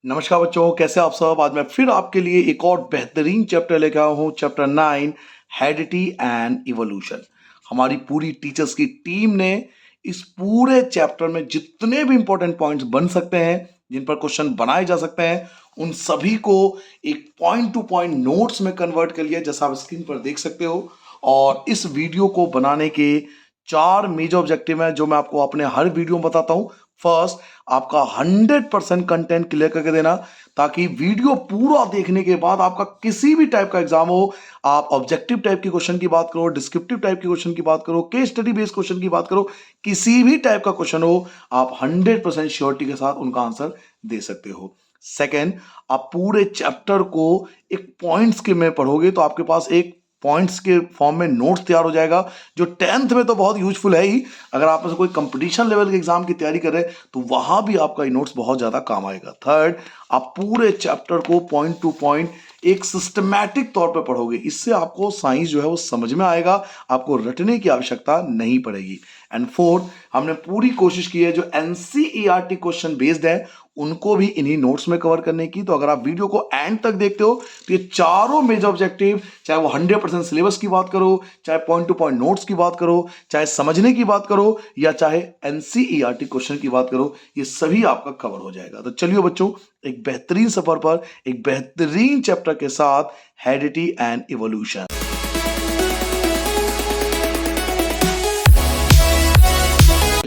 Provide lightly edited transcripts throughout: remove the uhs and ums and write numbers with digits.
नमस्कार बच्चों, कैसे आप सब। आज मैं फिर आपके लिए एक और बेहतरीन चैप्टर लेकर आया हूँ, चैप्टर 9 हेरिडिटी एंड इवोल्यूशन। हमारी पूरी टीचर्स की टीम ने इस पूरे चैप्टर में जितने भी इंपॉर्टेंट पॉइंट्स बन सकते हैं, जिन पर क्वेश्चन बनाए जा सकते हैं, उन सभी को एक पॉइंट टू पॉइंट नोट्स में कन्वर्ट कर लिया, जैसा आप स्क्रीन पर देख सकते हो। और इस वीडियो को बनाने के 4 मेजर ऑब्जेक्टिव हैं, जो मैं आपको अपने हर वीडियो में बताता हूँ। फर्स्ट, आपका 100% कंटेंट क्लियर करके देना, ताकि वीडियो पूरा देखने के बाद आपका किसी भी टाइप का एग्जाम हो, आप ऑब्जेक्टिव टाइप की क्वेश्चन की बात करो, डिस्क्रिप्टिव टाइप की क्वेश्चन की बात करो, केस स्टडी बेस्ड क्वेश्चन की बात करो, किसी भी टाइप का क्वेश्चन हो, आप 100% श्योरिटी के साथ उनका आंसर दे सकते हो। सेकेंड, आप पूरे चैप्टर को एक पॉइंट्स के में पढ़ोगे तो आपके पास एक पॉइंट्स के फॉर्म में नोट्स तैयार हो जाएगा, जो 10th में तो बहुत यूजफुल है ही। अगर आप में से कोई कंपटीशन लेवल के एग्जाम की तैयारी कर रहे हैं तो वहां भी आपका ये नोट्स बहुत ज्यादा काम आएगा। थर्ड, आप पूरे चैप्टर को पॉइंट टू पॉइंट एक सिस्टमैटिक तौर पर पढ़ोगे, इससे आपको साइंस जो है वो समझ में आएगा, आपको रटने की आवश्यकता नहीं पड़ेगी। एंड फोर्थ, हमने पूरी कोशिश की है जो एनसीईआरटी क्वेश्चन बेस्ड है उनको भी इन्हीं नोट्स में कवर करने की। तो अगर आप वीडियो को एंड तक देखते हो तो ये चारों मेजर ऑब्जेक्टिव, चाहे वो 100% सिलेबस की बात करो, चाहे पॉइंट टू पॉइंट नोट्स की बात करो, चाहे समझने की बात करो, या चाहे एनसीईआरटी क्वेश्चन की बात करो, ये सभी आपका कवर हो जाएगा। तो चलिए बच्चों, एक बेहतरीन सफर पर एक बेहतरीन चैप्टर के साथ, हेरिडिटी एंड इवोल्यूशन।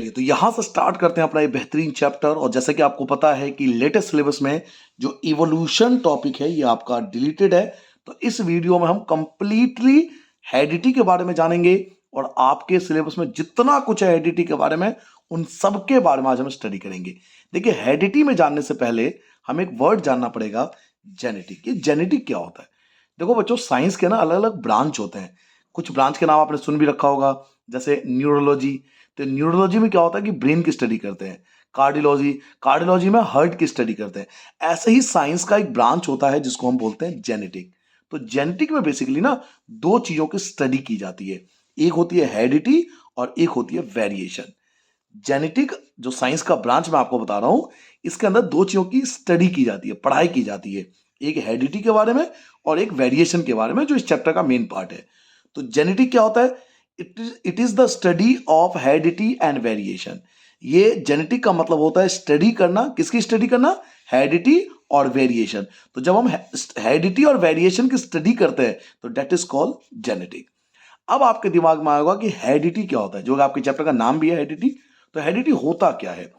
तो यहां से स्टार्ट करते हैं अपना ये बेहतरीन चैप्टर। और जैसे कि आपको पता है कि लेटेस्ट सिलेबस में जो इवोल्यूशन टॉपिक है ये आपका डिलीटेड है, तो इस वीडियो में हम कंप्लीटली हेरिडिटी के बारे में जानेंगे। और आपके सिलेबस में जितना कुछ है हेरिडिटी के बारे में, उन सब के बारे में आज हम स्टडी करेंगे। देखिए, हेरिडिटी में जानने से पहले हमें एक वर्ड जानना पड़ेगा, जेनेटिक। ये जेनेटिक क्या होता है? देखो बच्चों, साइंस के ना अलग अलग ब्रांच होते हैं। कुछ ब्रांच के नाम आपने सुन भी रखा होगा, जैसे न्यूरोलॉजी। तो न्यूरोलॉजी में क्या होता है कि ब्रेन की स्टडी करते हैं। कार्डियोलॉजी, कार्डियोलॉजी में हार्ट की स्टडी करते हैं। ऐसे ही साइंस का एक ब्रांच होता है जिसको हम बोलते हैं जेनेटिक। तो जेनेटिक में बेसिकली ना दो चीजों की स्टडी की जाती है, एक होती है हेरिडिटी और एक होती है वेरिएशन। जेनेटिक जो साइंस का ब्रांच मैं आपको बता रहा हूं, इसके अंदर दो चीजों की स्टडी की जाती है, पढ़ाई की जाती है। एक हेरिडिटी के बारे में और एक वेरिएशन के बारे में, जो इस चैप्टर का मेन पार्ट है। तो जेनेटिक क्या होता है? It is the study of heredity and variation. ये जेनेटिक का मतलब होता है स्टडी करना। किसकी स्टडी करना? हेरिडिटी और वेरिएशन। तो जब हम हेरिडिटी और वेरिएशन की स्टडी करते हैं तो डेट इज कॉल्ड जेनेटिक। अब आपके दिमाग में आएगा कि हेरिडिटी क्या होता है, जो आपके चैप्टर का नाम भी है हेरिडिटी। तो हेरिडिटी होता क्या है?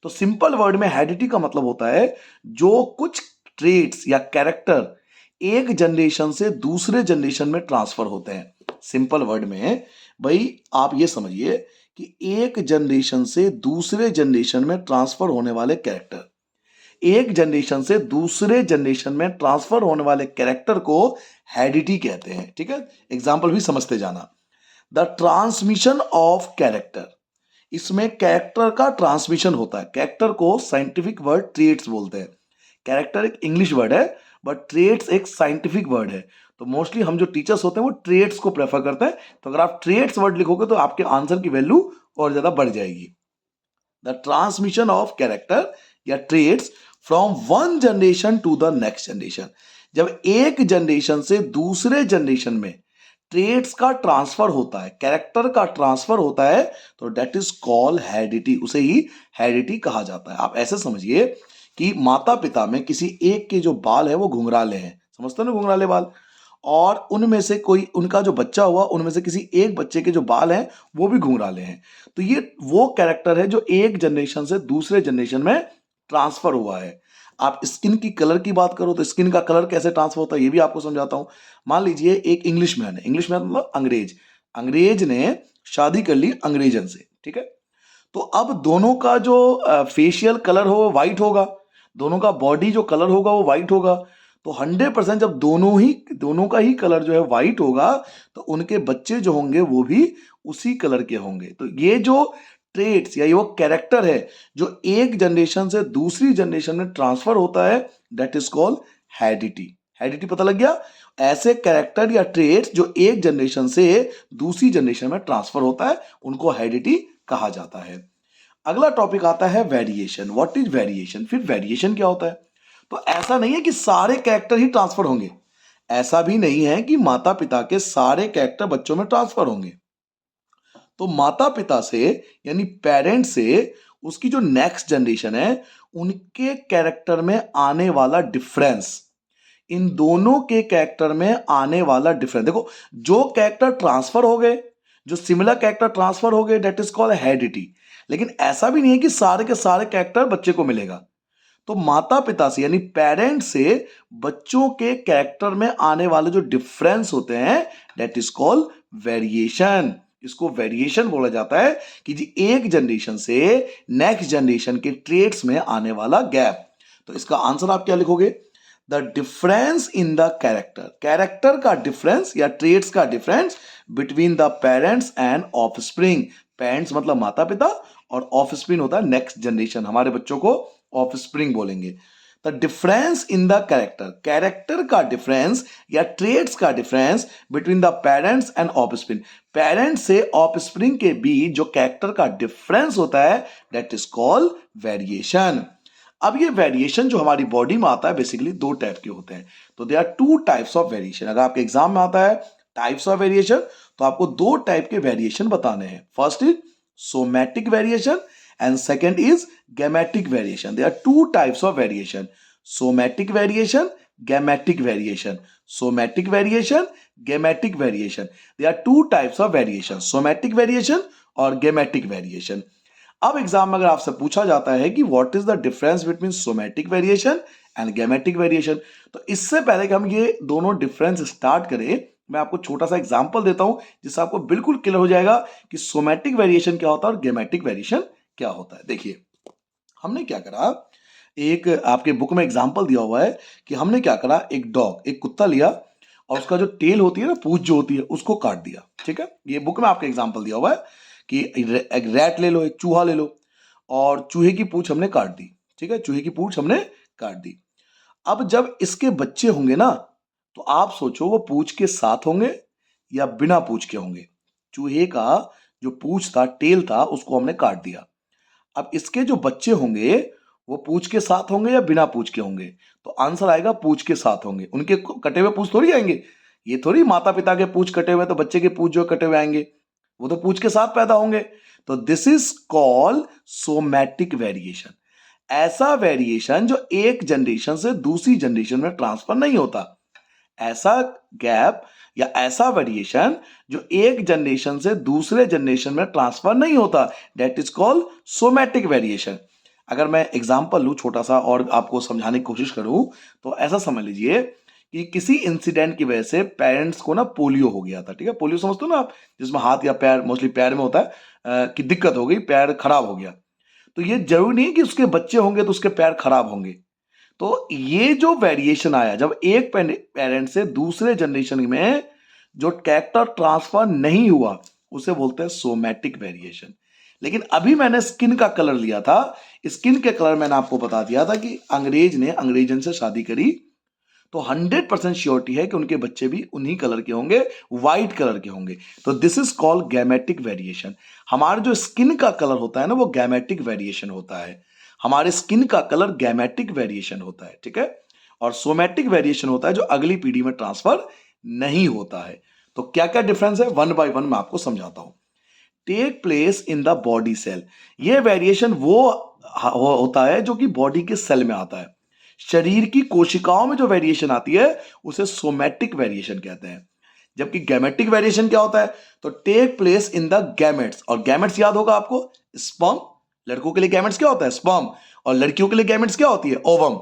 तो सिंपल वर्ड में हेरिडिटी का मतलब होता है जो कुछ ट्रेट्स या कैरेक्टर एक जनरेशन से दूसरे जनरेशन में ट्रांसफर होते हैं। सिंपल वर्ड में भाई आप ये समझिए कि एक जनरेशन से दूसरे जनरेशन में ट्रांसफर होने वाले कैरेक्टर, एक जनरेशन से दूसरे जनरेशन में ट्रांसफर होने वाले कैरेक्टर को हेरिडिटी कहते हैं। ठीक है, एग्जाम्पल भी समझते जाना। द ट्रांसमिशन ऑफ कैरेक्टर, इसमें कैरेक्टर का ट्रांसमिशन होता है। कैरेक्टर को साइंटिफिक वर्ड ट्रेट्स बोलते हैं। कैरेक्टर एक इंग्लिश वर्ड है, बट ट्रेट्स एक साइंटिफिक वर्ड है। तो मोस्टली हम जो टीचर्स होते हैं वो ट्रेट्स को प्रेफर करते हैं। तो अगर आप ट्रेट्स वर्ड लिखोगे तो आपके आंसर की वैल्यू और ज्यादा बढ़ जाएगी। द ट्रांसमिशन ऑफ कैरेक्टर या traits from one generation to the next generation. जब एक जनरेशन से दूसरे जनरेशन में ट्रेट्स का ट्रांसफर होता है, कैरेक्टर का ट्रांसफर होता है, तो डेट इज कॉल्ड हेरिडिटी। उसे ही हेरिडिटी कहा जाता है। आप ऐसे समझिए कि माता पिता में किसी एक के जो बाल है वो घुंघराले हैं, समझते हो ना, घुंघराले बाल। और उनमें से कोई, उनका जो बच्चा हुआ उनमें से किसी एक बच्चे के जो बाल हैं वो भी घुंघराले हैं। तो ये वो कैरेक्टर है जो एक जनरेशन से दूसरे जनरेशन में ट्रांसफर हुआ है। आप स्किन की कलर की बात करो तो स्किन का कलर कैसे ट्रांसफर होता है ये भी आपको समझाता हूं। मान लीजिए एक इंग्लिश मैन है, इंग्लिश मैन मतलब अंग्रेज, अंग्रेज ने शादी कर ली अंग्रेजन से। ठीक है, तो अब दोनों का जो फेशियल कलर हो वो व्हाइट होगा, दोनों का बॉडी जो कलर होगा वो व्हाइट होगा। तो 100% जब दोनों का ही कलर जो है व्हाइट होगा, तो उनके बच्चे जो होंगे वो भी उसी कलर के होंगे। तो ये जो ट्रेट्स या ये वो कैरेक्टर है जो एक जनरेशन से दूसरी जनरेशन में ट्रांसफर होता है, that is called heredity. Heredity पता लग गया? ऐसे कैरेक्टर या ट्रेट्स जो एक जनरेशन से दूसरी जनरेशन में ट्रांसफर होता है उनको हेरिडिटी कहा जाता है। अगला टॉपिक आता है वेरिएशन। What is variation? फिर वेरिएशन क्या होता है? तो ऐसा नहीं है कि सारे कैरेक्टर ही ट्रांसफर होंगे, ऐसा भी नहीं है कि माता पिता के सारे कैरेक्टर बच्चों में ट्रांसफर होंगे। तो माता पिता से यानी पेरेंट से उसकी जो नेक्स्ट जनरेशन है उनके कैरेक्टर में आने वाला डिफरेंस, इन दोनों के कैरेक्टर में आने वाला डिफरेंस, देखो जो कैरेक्टर ट्रांसफर हो गए, जो सिमिलर कैरेक्टर ट्रांसफर हो गए, दैट इज कॉल्ड हेरिडिटी। लेकिन ऐसा भी नहीं है कि सारे के सारे कैरेक्टर बच्चे को मिलेगा। तो माता पिता से यानी पेरेंट से बच्चों के कैरेक्टर में आने वाले जो डिफरेंस होते हैं दैट इज कॉल्ड वेरिएशन। इसको वेरिएशन बोला जाता है कि जी एक जनरेशन से नेक्स्ट जनरेशन के ट्रेड्स में आने वाला गैप। तो इसका आंसर आप क्या लिखोगे? The difference in the character, character का डिफरेंस या ट्रेड्स का difference between the parents and offspring. Parents मतलब माता पिता और ऑफस्प्रिंग होता है नेक्स्ट जनरेशन, हमारे बच्चों को ऑफस्प्रिंग बोलेंगे। The difference in the character, character का डिफरेंस या ट्रेड्स का difference between the parents and offspring, parents से ऑफस्प्रिंग के बीच जो कैरेक्टर का डिफरेंस होता है दैट इज कॉल्ड वेरिएशन। अब ये वेरिएशन जो हमारी बॉडी में आता है बेसिकली दो टाइप के होते हैं। तो they are two types of variation. अगर आपके एग्जाम में आता है टाइप्स ऑफ वेरिएशन तो आपको दो टाइप के वेरिएशन बताने हैं। First is somatic variation and second is gammatic variation. There are two types of variation: somatic variation, gammatic variation. Somatic variation, gammatic variation. There are two types of variation: somatic variation और gammatic variation. अब exam में अगर आपसे पूछा जाता है कि what is the difference between somatic variation and gametic variation, तो इससे पहले कि हम ये दोनों डिफरेंस स्टार्ट करें मैं आपको छोटा सा एग्जांपल देता हूं जिससे आपको बिल्कुल क्लियर हो जाएगा कि सोमैटिक वेरिएशन क्या होता है और गैमेटिक वेरिएशन क्या होता है। देखिए हमने क्या करा, एक आपके बुक में एग्जांपल दिया हुआ है कि हमने क्या करा, एक डॉग, एक कुत्ता लिया और उसका जो टेल होती है ना, पूंछ जो होती है, उसको काट दिया। ठीक है, ये बुक में आपका एग्जांपल दिया हुआ है कि एक रैट ले लो, एक चूहा ले लो और चूहे की पूंछ हमने काट दी। ठीक है, चूहे की पूंछ हमने काट दी। अब जब इसके बच्चे होंगे ना तो आप सोचो वो पूंछ के साथ होंगे या बिना पूंछ के होंगे। चूहे का जो पूंछ था, टेल था, उसको हमने काट दिया। अब इसके जो बच्चे होंगे वो पूंछ के साथ होंगे या बिना पूंछ के होंगे? तो आंसर आएगा पूंछ के साथ होंगे। उनके कटे हुए पूंछ थोड़ी आएंगे, ये थोड़ी माता पिता के पूंछ कटे हुए तो बच्चे के पूंछ जो कटे हुए आएंगे, वो तो पूंछ के साथ पैदा होंगे। तो this is called somatic variation. ऐसा वेरिएशन जो एक जनरेशन से दूसरी जनरेशन में ट्रांसफर नहीं होता, ऐसा गैप या ऐसा वेरिएशन जो एक जनरेशन से दूसरे जनरेशन में ट्रांसफर नहीं होता, that is called somatic variation. अगर मैं एग्जांपल लूं छोटा सा और आपको समझाने की कोशिश करूं तो ऐसा समझ लीजिए कि किसी इंसिडेंट की वजह से पेरेंट्स को ना पोलियो हो गया था। ठीक है, पोलियो समझते हो ना आप, जिसमें हाथ या पैर, मोस्टली पैर में होता है, कि दिक्कत हो गई, पैर खराब हो गया। तो ये जरूरी नहीं है कि उसके बच्चे होंगे तो उसके पैर खराब होंगे। तो ये जो वेरिएशन आया जब एक पेरेंट से दूसरे जनरेशन में जो कैरेक्टर ट्रांसफर नहीं हुआ उसे बोलते हैं सोमैटिक वेरिएशन। लेकिन अभी मैंने स्किन का कलर लिया था, स्किन के कलर मैंने आपको बता दिया था कि अंग्रेज ने अंग्रेजन से शादी करी तो 100% श्योरिटी है कि उनके बच्चे भी उन्हीं कलर के होंगे, व्हाइट कलर के होंगे। तो this is called gametic variation. हमारा जो स्किन का कलर होता है ना वो गैमेटिक वेरिएशन होता है। हमारे स्किन का कलर गैमेटिक वेरिएशन होता है। ठीक है, और सोमैटिक वेरिएशन होता है जो अगली पीढ़ी में ट्रांसफर नहीं होता है। तो क्या क्या डिफरेंस है वन बाय वन मैं आपको समझाता हूं। Take place in the body cell, ये वेरिएशन वो होता है जो कि बॉडी के सेल में आता है। शरीर की कोशिकाओं में जो वेरिएशन आती है उसे सोमैटिक वेरिएशन कहते हैं। जबकि गैमेटिक वेरिएशन क्या होता है, तो take place in the gametes, और गैमेट्स याद होगा आपको, स्पर्म। लड़कों के लिए गैमेट्स क्या होता है, स्पर्म, और लड़कियों के लिए गैमेट्स क्या होती है, ओवम।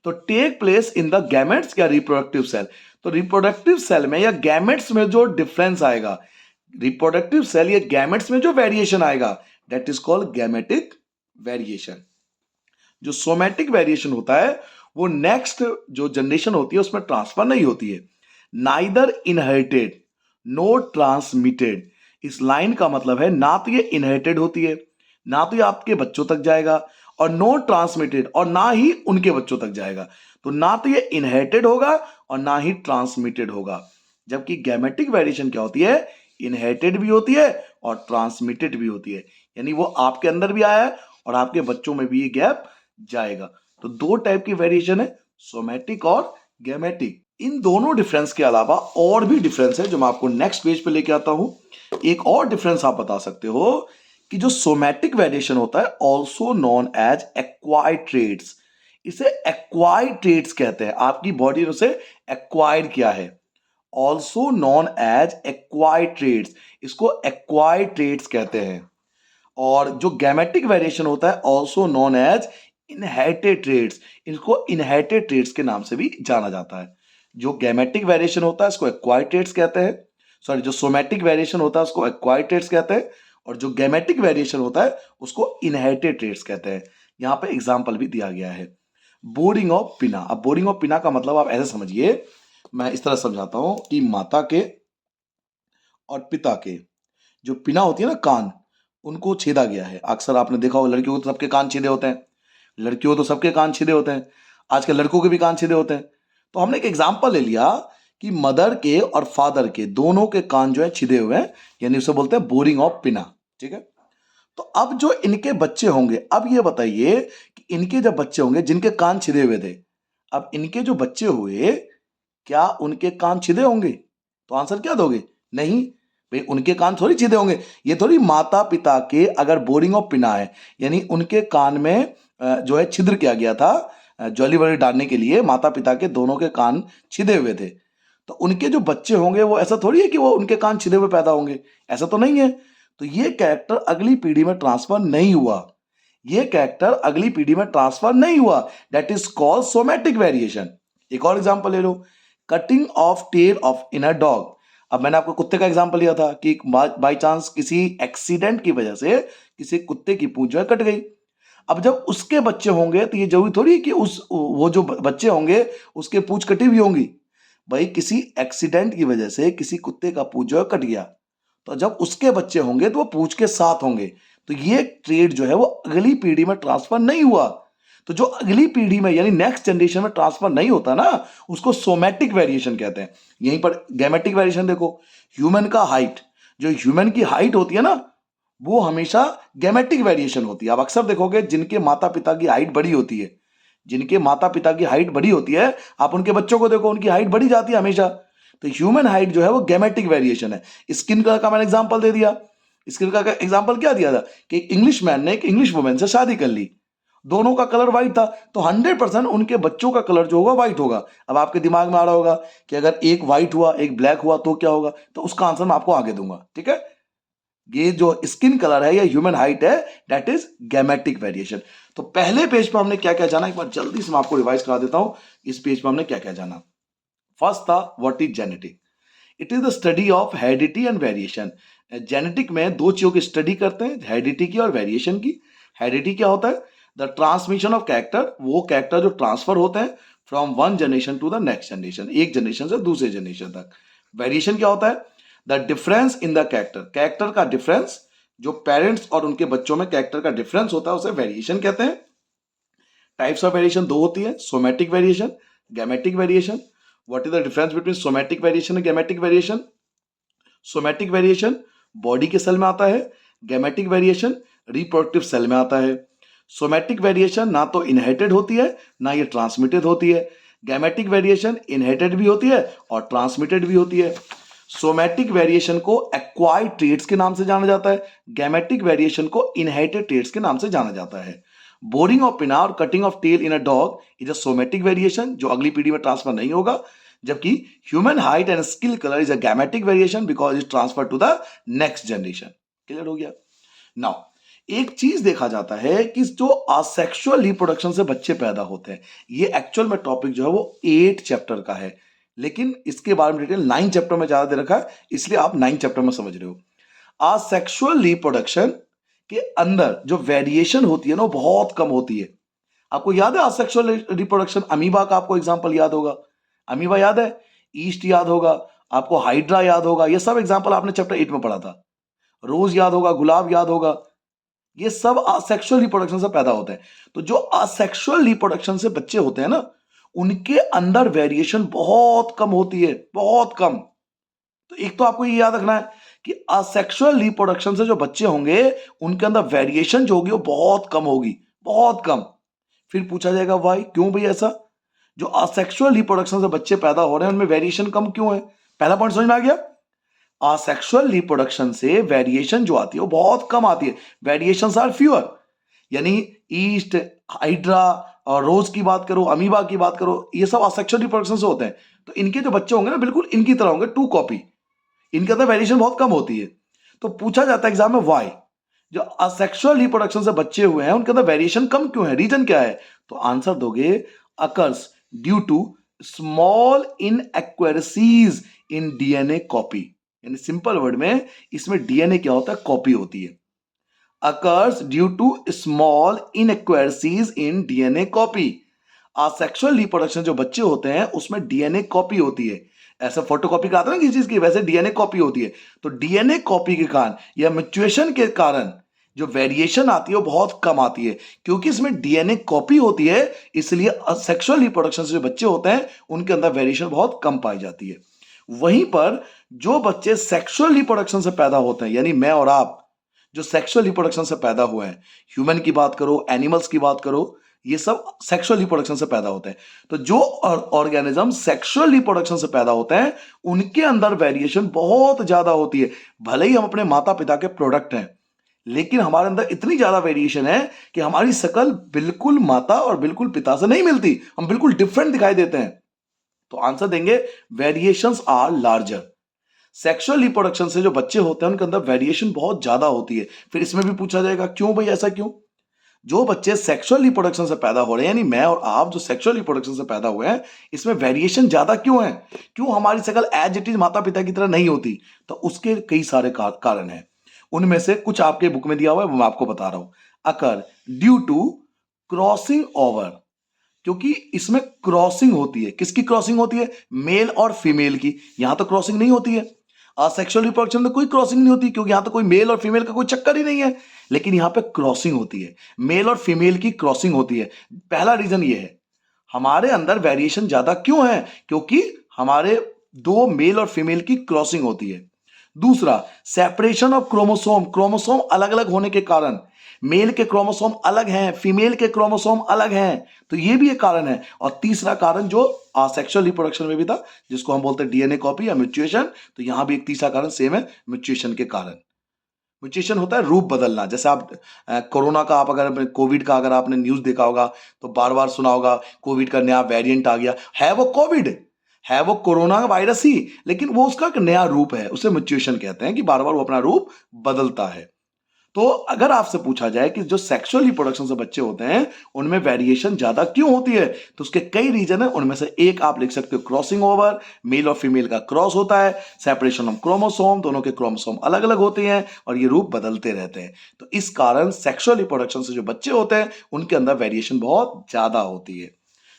तो take place in the gametes या रिप्रोडक्टिव सेल, तो रिप्रोडक्टिव सेल में या गैमेट्स में जो डिफरेंस आएगा, रिप्रोडक्टिव सेल या गैमेट्स में जो वेरिएशन आएगा that is called gametic variation. जो सोमैटिक वेरिएशन होता है वो नेक्स्ट जो जनरेशन होती है उसमें ट्रांसफर नहीं होती है। नाइदर इनहेरिटेड नो ट्रांसमिटेड, इस लाइन का मतलब है ना तो ये इनहेरिटेड होती है, ना तो ये आपके बच्चों तक जाएगा, और नो ट्रांसमिटेड, और ना ही उनके बच्चों तक जाएगा। तो ना तो ये इनहेरिटेड होगा और ना ही ट्रांसमिटेड होगा। जबकि गैमेटिक वेरिएशन क्या होती है, इनहेरिटेड भी होती है और ट्रांसमिटेड भी होती है, यानी वो आपके अंदर भी आया है और आपके बच्चों में भी ये गैप जाएगा। तो दो टाइप की वेरिएशन है, सोमैटिक और गैमेटिक। इन दोनों डिफरेंस के अलावा और भी डिफरेंस है जो मैं आपको नेक्स्ट पेज पे लेके आता हूं। एक और डिफरेंस आप बता सकते हो कि जो सोमैटिक वेरिएशन होता है also known as acquired traits, इसे एक्वायर्ड ट्रेड्स कहते हैं। आपकी बॉडी ने उसे एक्वायर किया है, also known as acquired traits, इसको एक्वायर्ड ट्रेड्स कहते हैं। और जो गैमेटिक वेरिएशन होता है also known as inherited traits, इसको इनहेरिटेड ट्रेड्स के नाम से भी जाना जाता है। जो गैमेटिक वेरिएशन होता है इसको एक्वायर्ड ट्रेड्स कहते हैं, सॉरी जो सोमैटिक वेरिएशन होता है उसको एक्वायर्ड ट्रेड्स कहते हैं, और जो गैमेटिक वेरिएशन होता है उसको इनहेरिटेड ट्रेड्स कहते हैं। यहां पे एग्जांपल भी दिया गया है, बोरिंग ऑफ पिना। अब बोरिंग ऑफ पिना का मतलब आप ऐसे समझिए, मैं इस तरह समझाता हूं कि माता के और पिता के जो पिना होती है ना कान, उनको छेदा गया है। अक्सर आपने देखा हो लड़कियों को तो सबके कान छेदे होते हैं, लड़कियों को तो सबके कान छेदे होते हैं, आजकल लड़कों के भी कान छेदे होते हैं। तो हमने एक एग्जाम्पल ले लिया कि मदर के और फादर के दोनों के कान जो है छिदे हुए हैं, यानी उसे बोलते हैं बोरिंग ऑफ पिना। ठीक है, तो अब जो इनके बच्चे होंगे, अब ये बताइए कि इनके जब बच्चे होंगे जिनके कान छिदे हुए थे, अब इनके जो बच्चे हुए क्या उनके कान छिदे होंगे? तो आंसर क्या दोगे? नहीं भाई, उनके कान थोड़ी छिदे होंगे। ये थोड़ी माता पिता के अगर बोरिंग ऑफ पिना है, यानी उनके कान में जो है छिद्र किया गया था ज्वेलरी वगैरह डालने के लिए, माता पिता के दोनों के कान छिदे हुए थे, तो उनके जो बच्चे होंगे वो ऐसा थोड़ी है कि वो उनके कान छिदे हुए पैदा होंगे, ऐसा तो नहीं है। तो ये कैरेक्टर अगली पीढ़ी में ट्रांसफर नहीं हुआ, ये कैरेक्टर अगली पीढ़ी में ट्रांसफर नहीं हुआ, that is called somatic variation. एक और एग्जांपल ले लो, cutting of tail of in a dog. अब मैंने आपको कुत्ते का एग्जांपल लिया था कि बाई चांस किसी एक्सीडेंट की वजह से किसी कुत्ते की पूंछ जो है कट गई। अब जब उसके बच्चे होंगे तो ये जरूरी थोड़ी है कि उस वो जो बच्चे होंगे उसके पूंछ कटी हुई होंगी। भाई किसी एक्सीडेंट की वजह से किसी कुत्ते का पूंछ जो है कट गया, तो जब उसके बच्चे होंगे तो वो पूंछ के साथ होंगे, तो ये ट्रेड जो है वो अगली पीढ़ी में ट्रांसफर नहीं हुआ। तो जो अगली पीढ़ी में यानी नेक्स्ट जनरेशन में ट्रांसफर नहीं होता ना, उसको सोमैटिक वेरिएशन कहते हैं। यहीं पर गैमेटिक वेरिएशन देखो, ह्यूमन का हाइट, जो ह्यूमन की हाइट होती है ना, वो हमेशा गैमेटिक वेरिएशन होती है। आप अक्सर देखोगे जिनके माता पिता की हाइट बड़ी होती है, जिनके माता पिता की हाइट बड़ी होती है, आप उनके बच्चों को देखो उनकी हाइट बढ़ी जाती है हमेशा। तो ह्यूमन हाइट जो है वो गैमेटिक वेरिएशन है। स्किन कलर का मैंने एग्जांपल दे दिया, स्किन कलर का एग्जांपल क्या दिया था कि एक इंग्लिश मैन ने एक इंग्लिश वुमेन से शादी कर ली, दोनों का कलर व्हाइट था, तो 100% उनके बच्चों का कलर जो होगा व्हाइट होगा। अब आपके दिमाग में आ रहा होगा कि अगर एक व्हाइट हुआ एक ब्लैक हुआ तो क्या होगा, तो उसका आंसर मैं आपको आगे दूंगा। ठीक है, ये जो स्किन कलर है या ह्यूमन हाइट है, दैट इज गैमेटिक वेरिएशन। तो पहले पेज पर हमने क्या क्या जाना, एक बार जल्दी से मैं आपको रिवाइज करा देता हूं। इस पेज पर हमने क्या क्या जाना। फर्स्ट था what is genetic, it is the study of heredity and variation. Genetic में दो चीजों की स्टडी करते हैं, हेरिडिटी की और वेरिएशन की। हेरिडिटी क्या होता है? द ट्रांसमिशन ऑफ कैरेक्टर, वो कैरेक्टर जो ट्रांसफर होते हैं from one generation to the next generation, एक जनरेशन से दूसरे जनरेशन तक। वेरिएशन क्या होता है? The difference in the character, character का डिफरेंस, जो पेरेंट्स और उनके बच्चों में कैरेक्टर का डिफरेंस होता है उसे वेरिएशन कहते हैं। टाइप्स ऑफ वेरिएशन दो होती है, somatic variation, gametic variation. What is the difference between somatic variation and gametic variation? Somatic variation body के सेल में आता है, गैमेटिक वेरिएशन रिप्रोडक्टिव सेल में आता है। सोमैटिक वेरिएशन ना तो इनहेरिटेड होती है ना ये ट्रांसमिटेड होती है, गैमेटिक वेरिएशन इनहेरिटेड भी होती है और ट्रांसमिटेड भी होती है। सोमैटिक वेरिएशन को एक्वायर्ड ट्रेट्स के नाम से जाना जाता है, गैमेटिक वेरिएशन को इनहेरिटेड ट्रेट्स के नाम से जाना जाता है। बोरिंग ऑफ पिना और cutting of tail in a dog is a somatic variation जो अगली पीढ़ी में ट्रांसफर नहीं होगा, जबकि human height and skin colour is a gametic variation because it transfer to the next generation. Clear हो गया? नाउ एक चीज देखा जाता है कि जो असेक्सुअल रिप्रोडक्शन से बच्चे पैदा होते हैं, ये एक्चुअल में टॉपिक जो है वो 8 चैप्टर का है, लेकिन इसके बारे में डिटेल 9 चैप्टर में ज्यादा दे रखा है, इसलिए आप 9 चैप्टर में समझ रहे हो। असेक्सुअल रिप्रोडक्शन के अंदर जो वेरिएशन होती है ना वो बहुत कम होती है। आपको याद है असेक्सुअल रिप्रोडक्शन, अमीबा का आपको एग्जांपल याद होगा, अमीबा याद है, ईस्ट याद होगा आपको, हाइड्रा याद होगा, ये सब एग्जांपल आपने चैप्टर 8 में पढ़ा था। रोज याद होगा, गुलाब याद होगा, ये सब असेक्सुअल रिप्रोडक्शन से पैदा होते हैं। तो जो असेक्सुअल रिप्रोडक्शन से बच्चे होते हैं ना, उनके अंदर वेरिएशन बहुत कम होती है, बहुत कम। तो एक तो आपको ये याद रखना है कि असेक्सुअल रिप्रोडक्शन से जो बच्चे होंगे उनके अंदर वेरिएशन जो होगी वो बहुत कम होगी, बहुत कम। फिर पूछा जाएगा वाई, क्यों भाई ऐसा? जो असेक्सुअल रिप्रोडक्शन से बच्चे पैदा हो रहे हैं उनमें वेरिएशन कम क्यों है? पहला पॉइंट समझ में आ गया। असेक्सुअल रिप्रोडक्शन से वेरिएशन जो आती है वो बहुत कम आती है, वेरिएशंस आर फ्यूअर। यानी ईस्ट, हाइड्रा और रोज की बात करो, अमीबा की बात करो, ये सब असेक्सुअल रिप्रोडक्शन से होते हैं। तो इनके जो बच्चे होंगे ना बिल्कुल इनकी तरह होंगे, टू कॉपी, इनके अंदर वेरिएशन बहुत कम होती है। तो पूछा जाता है एग्जाम में वाई, जो असेक्सुअल रिप्रोडक्शन से बच्चे हुए हैं उनके अंदर वेरिएशन कम क्यों है, रीजन क्या है? तो आंसर दोगे occurs due to small inaccuracies in DNA copy. यानी सिंपल वर्ड में इसमें डीएनए क्या होता है, कॉपी होती है। Occurs due to small inaccuracies in DNA copy. Asexual reproduction जो बच्चे होते हैं उसमें डीएनए कॉपी होती है। ऐसा फोटोकॉपी कराते हैं ना किसी चीज की, वैसे डीएनए कॉपी होती है। तो डीएनए कॉपी के कारण या म्यूटेशन के कारण जो वेरिएशन आती है वो बहुत कम आती है, क्योंकि इसमें डीएनए कॉपी होती है। इसलिए सेक्सुअल रिप्रोडक्शन से जो बच्चे होते हैं उनके अंदर वेरिएशन बहुत कम पाई जाती है। वहीं पर जो बच्चे सेक्सुअल रिप्रोडक्शन से पैदा होते हैं, यानी मैं और आप जो सेक्सुअल रिप्रोडक्शन से पैदा हुए हैं, ह्यूमन की बात करो, एनिमल्स की बात करो, ये सब सेक्सुअल रिप्रोडक्शन से पैदा होते हैं। तो जो ऑर्गेनिज्म सेक्सुअल रिप्रोडक्शन से पैदा होते हैं उनके अंदर वेरिएशन बहुत ज्यादा होती है। भले ही हम अपने माता पिता के प्रोडक्ट हैं, लेकिन हमारे अंदर इतनी ज्यादा वेरिएशन है कि हमारी शकल बिल्कुल माता और बिल्कुल पिता से नहीं मिलती, हम बिल्कुल डिफरेंट दिखाई देते हैं। तो आंसर देंगे variations are larger. Sexual reproduction से जो बच्चे होते हैं उनके अंदर वेरिएशन बहुत ज्यादा होती है। फिर इसमें भी पूछा जाएगा क्यों भाई, ऐसा क्यों? जो बच्चे सेक्सुअल रिप्रोडक्शन से पैदा हो रहे हैं, यानी मैं और आप जो सेक्सुअल रिप्रोडक्शन से पैदा हुए हैं, इसमें वेरिएशन ज्यादा क्यों है? क्यों हमारी शक्ल एज इट इज माता पिता की तरह नहीं होती? तो उसके कई सारे कारण हैं। उनमें से कुछ आपके बुक में दिया हुआ है, वो मैं आपको बता रहा हूं। Occur due to crossing over, क्योंकि इसमें क्रॉसिंग होती है। किसकी क्रॉसिंग होती है? मेल और फीमेल की। यहां तो क्रॉसिंग नहीं होती है, असेक्सुअल रिप्रोडक्शन में कोई क्रॉसिंग नहीं होती, क्योंकि यहां तो कोई मेल और फीमेल का कोई चक्कर ही नहीं है। लेकिन यहां पे क्रॉसिंग होती है, मेल और फीमेल की क्रॉसिंग होती है। पहला रीजन ये है, हमारे अंदर वेरिएशन ज्यादा क्यों है? क्योंकि हमारे दो मेल और फीमेल की क्रॉसिंग होती है। दूसरा, सेपरेशन ऑफ क्रोमोसोम, क्रोमोसोम अलग अलग होने के कारण, मेल के क्रोमोसोम अलग हैं, फीमेल के क्रोमोसोम अलग हैं, तो ये भी एक कारण है। और तीसरा कारण जो सेक्सुअल रिप्रोडक्शन में भी था, जिसको हम बोलते हैं डीएनए कॉपी या म्यूटेशन, तो यहां भी एक तीसरा कारण सेम है, म्यूटेशन के कारण। म्यूटेशन होता है रूप बदलना। जैसे आप कोरोना का, आप अगर कोविड का अगर आपने न्यूज देखा होगा तो बार बार सुना होगा कोविड का नया वेरिएंट आ गया है। वो कोविड है, वो कोरोना वायरस ही, लेकिन वो उसका एक नया रूप है, उसे म्यूटेशन कहते हैं कि बार बार वो अपना रूप बदलता है। तो अगर आपसे पूछा जाए कि जो सेक्सुअल रिप्रोडक्शन से बच्चे होते हैं उनमें वेरिएशन ज्यादा क्यों होती है, तो उसके कई रीजन है। उनमें से एक आप लिख सकते हो क्रॉसिंग ओवर, मेल और फीमेल का क्रॉस होता है, सेपरेशन ऑफ क्रोमोसोम, दोनों के क्रोमोसोम अलग अलग होते हैं और ये रूप बदलते रहते हैं। तो इस कारण सेक्सुअल रिप्रोडक्शन से जो बच्चे होते हैं उनके अंदर वेरिएशन बहुत ज्यादा होती है।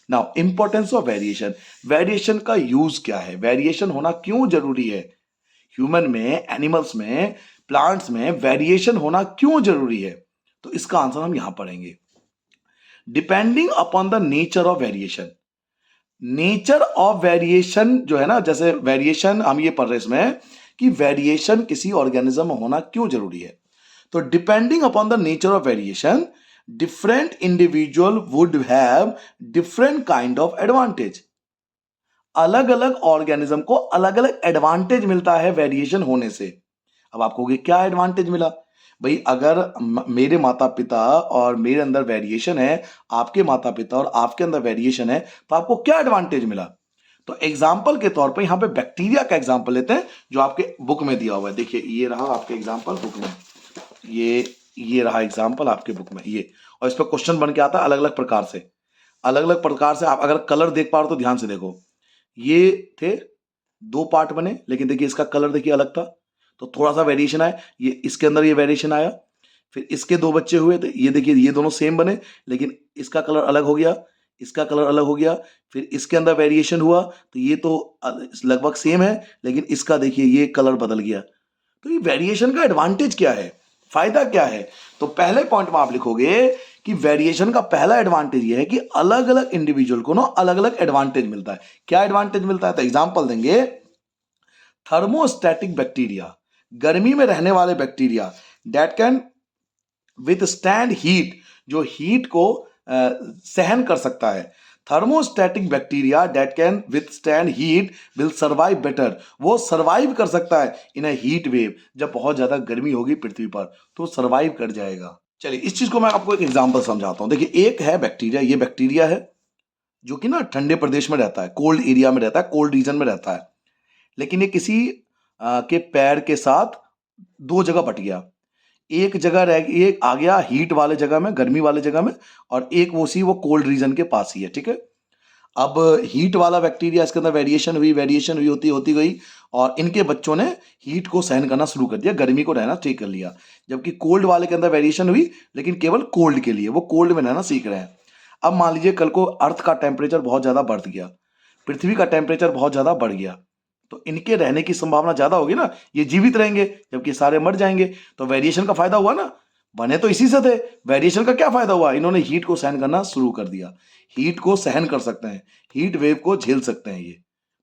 Now importance of variation, variation का यूज क्या है, वेरिएशन होना क्यों जरूरी है? ह्यूमन में, एनिमल्स में, प्लांट्स में वेरिएशन होना क्यों जरूरी है? तो इसका आंसर हम यहां पढ़ेंगे। Depending upon the nature of variation, nature of variation जो है ना, जैसे वेरिएशन हम ये पढ़ रहे इसमें कि वेरिएशन किसी ऑर्गेनिज्म में होना क्यों जरूरी है। तो depending upon the nature of variation different individual would have different kind of advantage. अलग अलग ऑर्गेनिज्म को अलग अलग एडवांटेज मिलता है वेरिएशन होने से। अब आप कहोगे क्या एडवांटेज मिला? भाई अगर मेरे माता पिता और मेरे अंदर वेरिएशन है, आपके माता पिता और आपके अंदर वेरिएशन है, तो आपको क्या एडवांटेज मिला? तो एग्जाम्पल के तौर पर यहां पे बैक्टीरिया का एग्जाम्पल लेते हैं जो आपके बुक में दिया हुआ है। देखिए ये रहा आपके एग्जाम्पल बुक में, ये रहा एग्जाम्पल आपके बुक में ये, और इस पर क्वेश्चन बन के आता है अलग अलग प्रकार से। अलग अलग प्रकार से आप अगर कलर देख पा रहे हो तो ध्यान से देखो। ये थे दो पार्ट बने, लेकिन देखिए इसका कलर देखिए अलग था, तो थोड़ा सा वेरिएशन आया। ये इसके अंदर ये वेरिएशन आया। फिर इसके दो बच्चे हुए तो ये देखिए ये दोनों सेम बने, लेकिन इसका कलर अलग हो गया, इसका कलर अलग हो गया। फिर इसके अंदर वेरिएशन हुआ तो ये तो लगभग सेम है, लेकिन इसका देखिए ये कलर बदल गया। तो ये वेरिएशन का एडवांटेज क्या है, फायदा क्या है? तो पहले पॉइंट में आप लिखोगे कि वेरिएशन का पहला एडवांटेज ये है कि अलग अलग इंडिविजुअल को ना अलग अलग एडवांटेज मिलता है। क्या एडवांटेज मिलता है? तो एग्जांपल देंगे, थर्मोस्टैटिक बैक्टीरिया, गर्मी में रहने वाले bacteria, that can with stand heat, जो हीट को सहन कर सकता है। Thermostatic bacteria that can withstand heat will survive better. वो सर्वाइव कर सकता है इन अ हीट वेव, जब बहुत ज्यादा गर्मी होगी पृथ्वी पर तो सर्वाइव कर जाएगा। चलिए इस चीज को मैं आपको एक एग्जांपल समझाता हूं। देखिए एक है बैक्टीरिया, ये बैक्टीरिया है जो कि ना ठंडे प्रदेश में रहता है, कोल्ड एरिया में रहता है, कोल्ड रीजन में रहता है। लेकिन ये किसी के पैर के साथ दो जगह बट गया। एक जगह रह एक आ गया हीट वाले जगह में, गर्मी वाले जगह में, और एक वो कोल्ड रीजन के पास ही है, ठीक है। अब हीट वाला बैक्टीरिया, इसके अंदर वेरिएशन हुई होती गई, और इनके बच्चों ने हीट को सहन करना शुरू कर दिया, गर्मी को रहना ठीक कर लिया। जबकि कोल्ड वाले के अंदर वेरिएशन हुई, लेकिन केवल कोल्ड के लिए, वो कोल्ड में रहना सीख रहे हैं। अब मान लीजिए कल को अर्थ का टेम्परेचर बहुत ज्यादा बढ़ गया, पृथ्वी का टेम्परेचर बहुत ज्यादा बढ़ गया, तो इनके रहने की संभावना ज्यादा होगी ना, ये जीवित रहेंगे, जबकि सारे मर जाएंगे। तो वेरिएशन का फायदा हुआ ना, बने तो इसी से थे। वेरिएशन का क्या फायदा हुआ, इन्होंने हीट को सहन करना शुरू कर दिया, हीट को सहन कर सकते हैं, हीट वेव को झेल सकते हैं ये।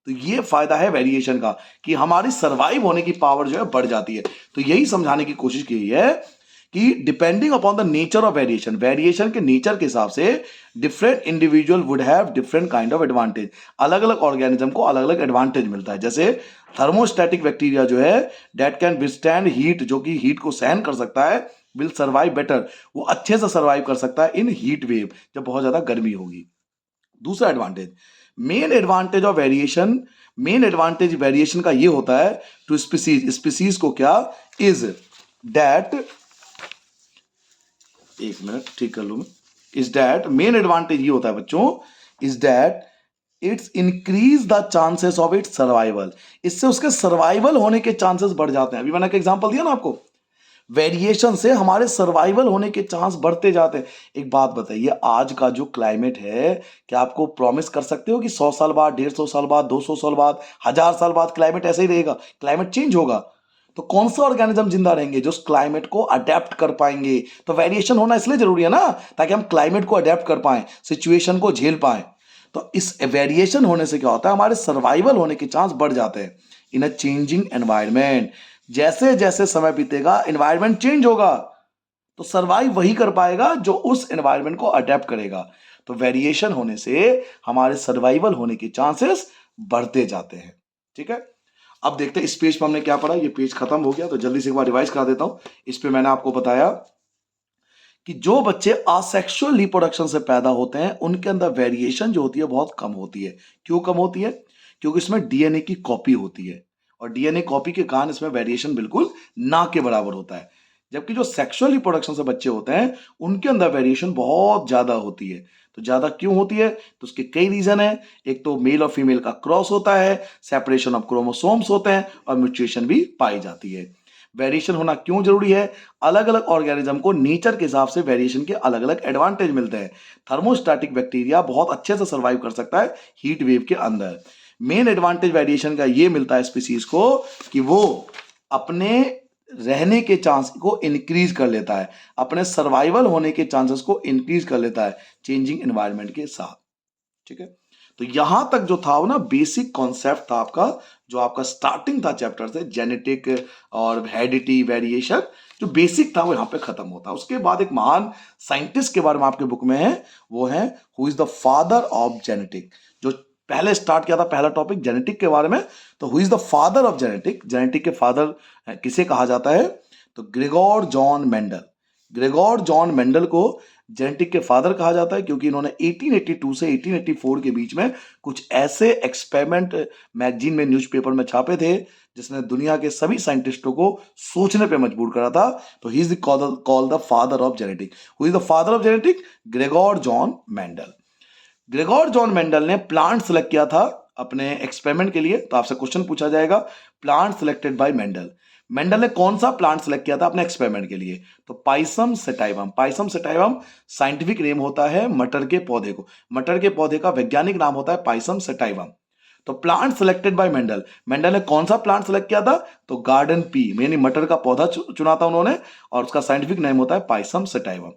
तो ये फायदा है वेरिएशन का, कि हमारी सर्वाइव होने की पावर जो है बढ़ जाती है। तो यही समझाने की कोशिश की है कि depending upon the nature of variation, variation के नेचर के हिसाब से different individual would have different kind of advantage. अलग अलग ऑर्गेनिज्म को अलग अलग एडवांटेज मिलता है। जैसे थर्मोस्टैटिक बैक्टीरिया जो है दैट कैन विथस्टैंड हीट, जो कि हीट को सहन कर सकता है, विल सर्वाइव बेटर, वो अच्छे से सर्वाइव कर सकता है इन हीट वेव, जब बहुत ज्यादा गर्मी होगी। दूसरा एडवांटेज, मेन एडवांटेज वेरिएशन का ये होता है टू स्पीसीज को क्या, इज दैट, एक मिनट ठीक कर लू मैं, इज दैट, मेन एडवांटेज ये होता है बच्चों, is that it's increase the chances of its survival. इससे उसके सर्वाइवल होने के चांसेस बढ़ जाते हैं। अभी मैंने एक एग्जांपल दिया ना आपको, वेरिएशन से हमारे सर्वाइवल होने के चांस बढ़ते जाते हैं। एक बात बताइए, आज का जो क्लाइमेट है, क्या आपको प्रॉमिस कर सकते हो कि 100 साल बाद, 150 साल बाद, 200 साल बाद, 1000 साल बाद क्लाइमेट ऐसे ही रहेगा? क्लाइमेट चेंज होगा। तो कौन सा ऑर्गेनिज्म जिंदा रहेंगे जो उस क्लाइमेट को अडेप्ट कर पाएंगे? तो वेरिएशन होना इसलिए जरूरी है ना, ताकि हम क्लाइमेट को अडेप्ट कर पाए, सिचुएशन को झेल पाए। तो इस वेरिएशन होने से क्या होता है, हमारे सर्वाइवल होने के चांस बढ़ जाते हैं इन अ चेंजिंग एनवायरमेंट। जैसे जैसे समय बीतेगा, एनवायरमेंट चेंज होगा, तो सर्वाइव वही कर पाएगा जो उस एनवायरमेंट को अडेप्ट करेगा। तो वेरिएशन होने से हमारे सर्वाइवल होने के चांसेस बढ़ते जाते हैं, ठीक है। अब देखते हैं इस पेज पर हमने क्या पढ़ा। ये पेज खत्म हो गया, तो जल्दी से एक बार रिवाइज करा देता हूं। इस पे मैंने आपको बताया कि जो बच्चे असेक्सुअल रिप्रोडक्शन से पैदा होते हैं, उनके अंदर वेरिएशन जो होती है बहुत कम होती है। क्यों कम होती है? क्योंकि इसमें डीएनए की कॉपी होती है, और डीएनए कॉपी के कारण इसमें वेरिएशन बिल्कुल ना के बराबर होता है। जबकि जो सेक्सुअल रिप्रोडक्शन से बच्चे होते हैं, उनके अंदर वेरिएशन बहुत ज्यादा होती है। तो ज्यादा क्यों होती है? तो उसके कई रीजन है। एक तो मेल और फीमेल का क्रॉस होता है, सेपरेशन ऑफ क्रोमोसोम्स होते हैं, और म्यूटेशन भी पाई जाती है। वेरिएशन होना क्यों जरूरी है? अलग अलग ऑर्गेनिज्म को नेचर के हिसाब से वेरिएशन के अलग अलग एडवांटेज मिलते हैं। थर्मोस्टैटिक बैक्टीरिया बहुत अच्छे से सर्वाइव कर सकता है हीट वेव के अंदर। मेन एडवांटेज वेरिएशन का ये मिलता है स्पीसीज को कि वो अपने रहने के चांस को इंक्रीज कर लेता है, अपने सर्वाइवल होने के चांसेस को इंक्रीज कर लेता है चेंजिंग एनवायरनमेंट के साथ, ठीक है। तो यहां तक जो था वो ना बेसिक कॉन्सेप्ट था आपका, जो आपका स्टार्टिंग था चैप्टर से, जेनेटिक और हेरिडिटी वेरिएशन, जो बेसिक था वो यहां पे खत्म होता है। उसके बाद एक महान साइंटिस्ट के बारे में आपके बुक में है, वो है who is the father of genetic. जो पहले स्टार्ट किया था पहला टॉपिक जेनेटिक के बारे में, तो who is the father of genetic, genetic के फादर किसे कहा जाता है? तो Gregor John Mendel. Gregor John Mendel को जेनेटिक के फादर कहा जाता है क्योंकि इन्होंने 1882 से 1884 के बीच में कुछ ऐसे एक्सपेरिमेंट मैगजीन में, न्यूज़पेपर में छापे थे जिसने दुनिया के सभी साइंटिस्टों को सोचने पे मजबूर करा था। तो he is called the father of genetic. Who is the father of genetic? Gregor John Mendel. Gregor John Mendel ने प्लांट सेलेक्ट किया था अपने एक्सपेरिमेंट के लिए। तो आपसे क्वेश्चन पूछा जाएगा, plant selected bye Mendel. Mendel ने कौन सा प्लांट सेलेक्ट किया था अपने एक्सपेरिमेंट के लिए? तो Pisum sativum. Pisum sativum scientific name होता है मटर के पौधे को, मटर के पौधे का वैज्ञानिक नाम होता है पाइसम सेटाइवम। तो plant selected bye Mendel, Mendel ने कौन सा प्लांट सेलेक्ट किया था? तो गार्डन पी, यानी मटर का पौधा चुना था उन्होंने, और उसका साइंटिफिक नेम होता है पाइसम सेटाइवम।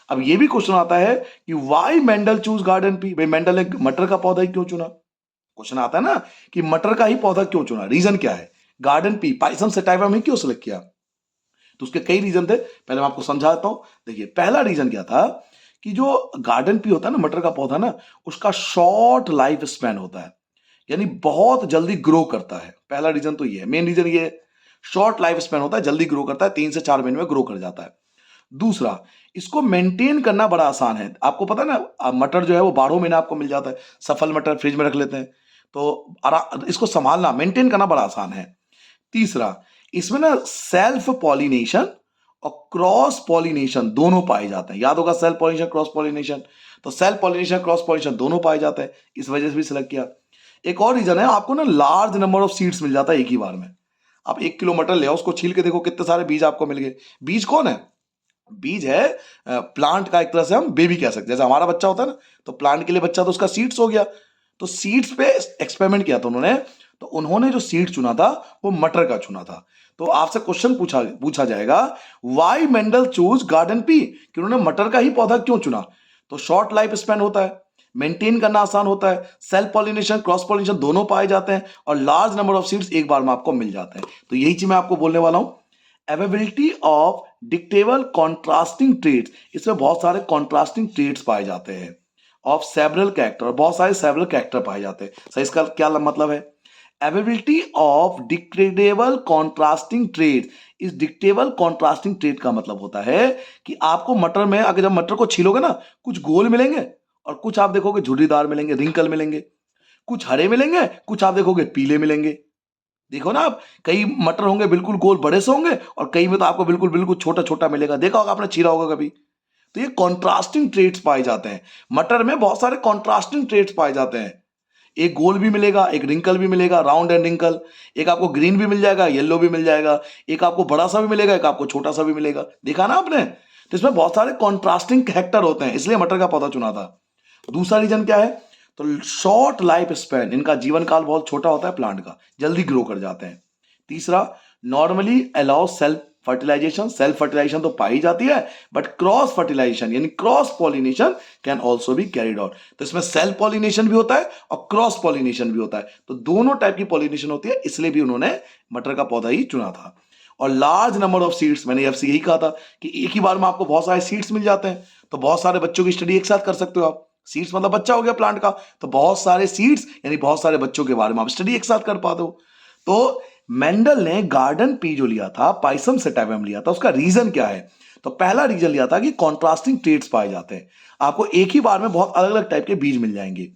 अब ये भी क्वेश्चन आता है कि why Mendel choose garden pea, भाई मेंडल ने मटर का पौधा ही क्यों चुना? क्वेश्चन आता है ना कि मटर का ही पौधा क्यों चुना, रीजन क्या है? गार्डन पी, पाइसम सेटाइवम ही क्यों सिलेक्ट किया? तो उसके कई रीजन थे, पहले मैं आपको समझाता हूं। देखिए पहला रीजन क्या था कि जो गार्डन पी होता है ना, मटर का पौधा ना, उसका शॉर्ट लाइफ स्पैन होता है, यानी बहुत जल्दी ग्रो करता है। पहला रीजन तो ये है, मेन रीजन ये है, शॉर्ट लाइफ स्पैन होता है, जल्दी ग्रो करता है, 3 से 4 महीने में ग्रो कर जाता है। दूसरा, इसको मेंटेन करना बड़ा आसान है। आपको पता है ना, मटर जो है वो 12 महीने आपको मिल जाता है। सफल मटर फ्रिज में रख लेते हैं, तो इसको संभालना, मेंटेन करना बड़ा आसान है। तीसरा, इसमें ना सेल्फ पॉलिनेशन और क्रॉस पॉलिनेशन दोनों पाए जाते हैं। याद होगा सेल्फ पॉलिनेशन क्रॉस पॉलिनेशन, तो सेल्फ पॉलिनेशन क्रॉस पॉलिनेशन दोनों पाए जाते हैं, इस वजह से भी सिलेक्ट किया। एक और रीजन है, आपको ना लार्ज नंबर ऑफ सीड्स मिल जाता है एक ही बार में। आप 1 किलो मटर ले आओ, उसको छील के देखो कितने सारे बीज आपको मिल गए। बीज कौन है? बीज है प्लांट का, एक तरह से हम बेबी कह सकते हैं। जैसे हमारा बच्चा होता है ना, तो प्लांट के लिए बच्चा तो उसका सीड्स हो गया। तो सीड्स पे एक्सपेरिमेंट किया था उन्होंने, तो उन्होंने जो सीड चुना था वो मटर का चुना था। तो आपसे क्वेश्चन पूछा जाएगा, why Mendel choose garden pea, कि उन्होंने मटर का ही पौधा क्यों चुना? तो शॉर्ट लाइफ स्पैन होता है, मेंटेन करना आसान होता है, सेल्फ पॉलिनेशन क्रॉस पॉलिनेशन दोनों पाए जाते हैं, और लार्ज नंबर ऑफ सीड्स एक बार में आपको मिल जाते हैं। तो यही चीज मैं आपको बोलने वाला हूं, availability of detectable contrasting traits. इसमें बहुत सारे कॉन्ट्रास्टिंग ट्रेट्स पाए जाते हैं, ऑफ सेवरल कैरेक्टर, बहुत सारे सेवरल कैरेक्टर पाए जाते हैं। सही, इसका क्या मतलब है? Availability of detectable contrasting trait. इस डिक्टेबल कॉन्ट्रास्टिंग ट्रेट का मतलब होता है कि आपको मटर में, अगर जब मटर को छीलोगे ना, कुछ गोल मिलेंगे और कुछ आप देखोगे झुर्रीदार मिलेंगे, रिंकल मिलेंगे, कुछ हरे मिलेंगे, कुछ आप देखोगे पीले मिलेंगे। देखो ना आप, कई मटर होंगे बिल्कुल गोल बड़े से होंगे, और कई में तो आपको बिल्कुल बिल्कुल छोटा छोटा मिलेगा। देखा होगा आपने, छीला होगा कभी। तो ये कॉन्ट्रास्टिंग ट्रेट्स पाए जाते हैं मटर में, बहुत सारे कॉन्ट्रास्टिंग ट्रेट्स पाए जाते हैं। एक गोल भी मिलेगा, एक रिंकल भी मिलेगा, राउंड एंड रिंकल। एक आपको ग्रीन भी मिल जाएगा, येलो भी मिल जाएगा। एक आपको बड़ा सा भी मिलेगा, एक आपको छोटा सा भी मिलेगा। देखा ना आपने? तो इसमें बहुत सारे कॉन्ट्रास्टिंग कैरेक्टर होते हैं, इसलिए मटर का पौधा चुना था। दूसरा रीजन क्या है? तो शॉर्ट लाइफ स्पैन, इनका जीवन काल बहुत छोटा होता है प्लांट का, जल्दी ग्रो कर जाते हैं। तीसरा, normally allow self fertilisation. Self fertilisation तो पाई जाती है, बट क्रॉस फर्टिलाइजेशन यानी cross pollination can also be carried out. तो इसमें सेल्फ पॉलिनेशन भी होता है और क्रॉस पॉलिनेशन भी होता है, तो दोनों टाइप की पॉलिनेशन होती है, इसलिए भी उन्होंने मटर का पौधा ही चुना था। और लार्ज नंबर ऑफ सीड्स, मैंने एफसी यही कहा था कि एक ही बार में आपको बहुत सारे सीड्स मिल जाते हैं, तो बहुत सारे बच्चों की स्टडी एक साथ कर सकते हो आप। सीड्स मतलब बच्चा हो गया प्लांट का, तो बहुत सारे सीड्स यानी बहुत सारे बच्चों के बारे में आप स्टडी एक साथ कर पाते हो। तो मेंडल ने गार्डन पी जो लिया था, पाइसम सेटाइवम लिया था, उसका रीजन क्या है? तो पहला रीजन लिया था कि कॉन्ट्रास्टिंग ट्रेट्स पाए जाते हैं, आपको एक ही बार में बहुत अलग अलग टाइप के बीज मिल जाएंगे।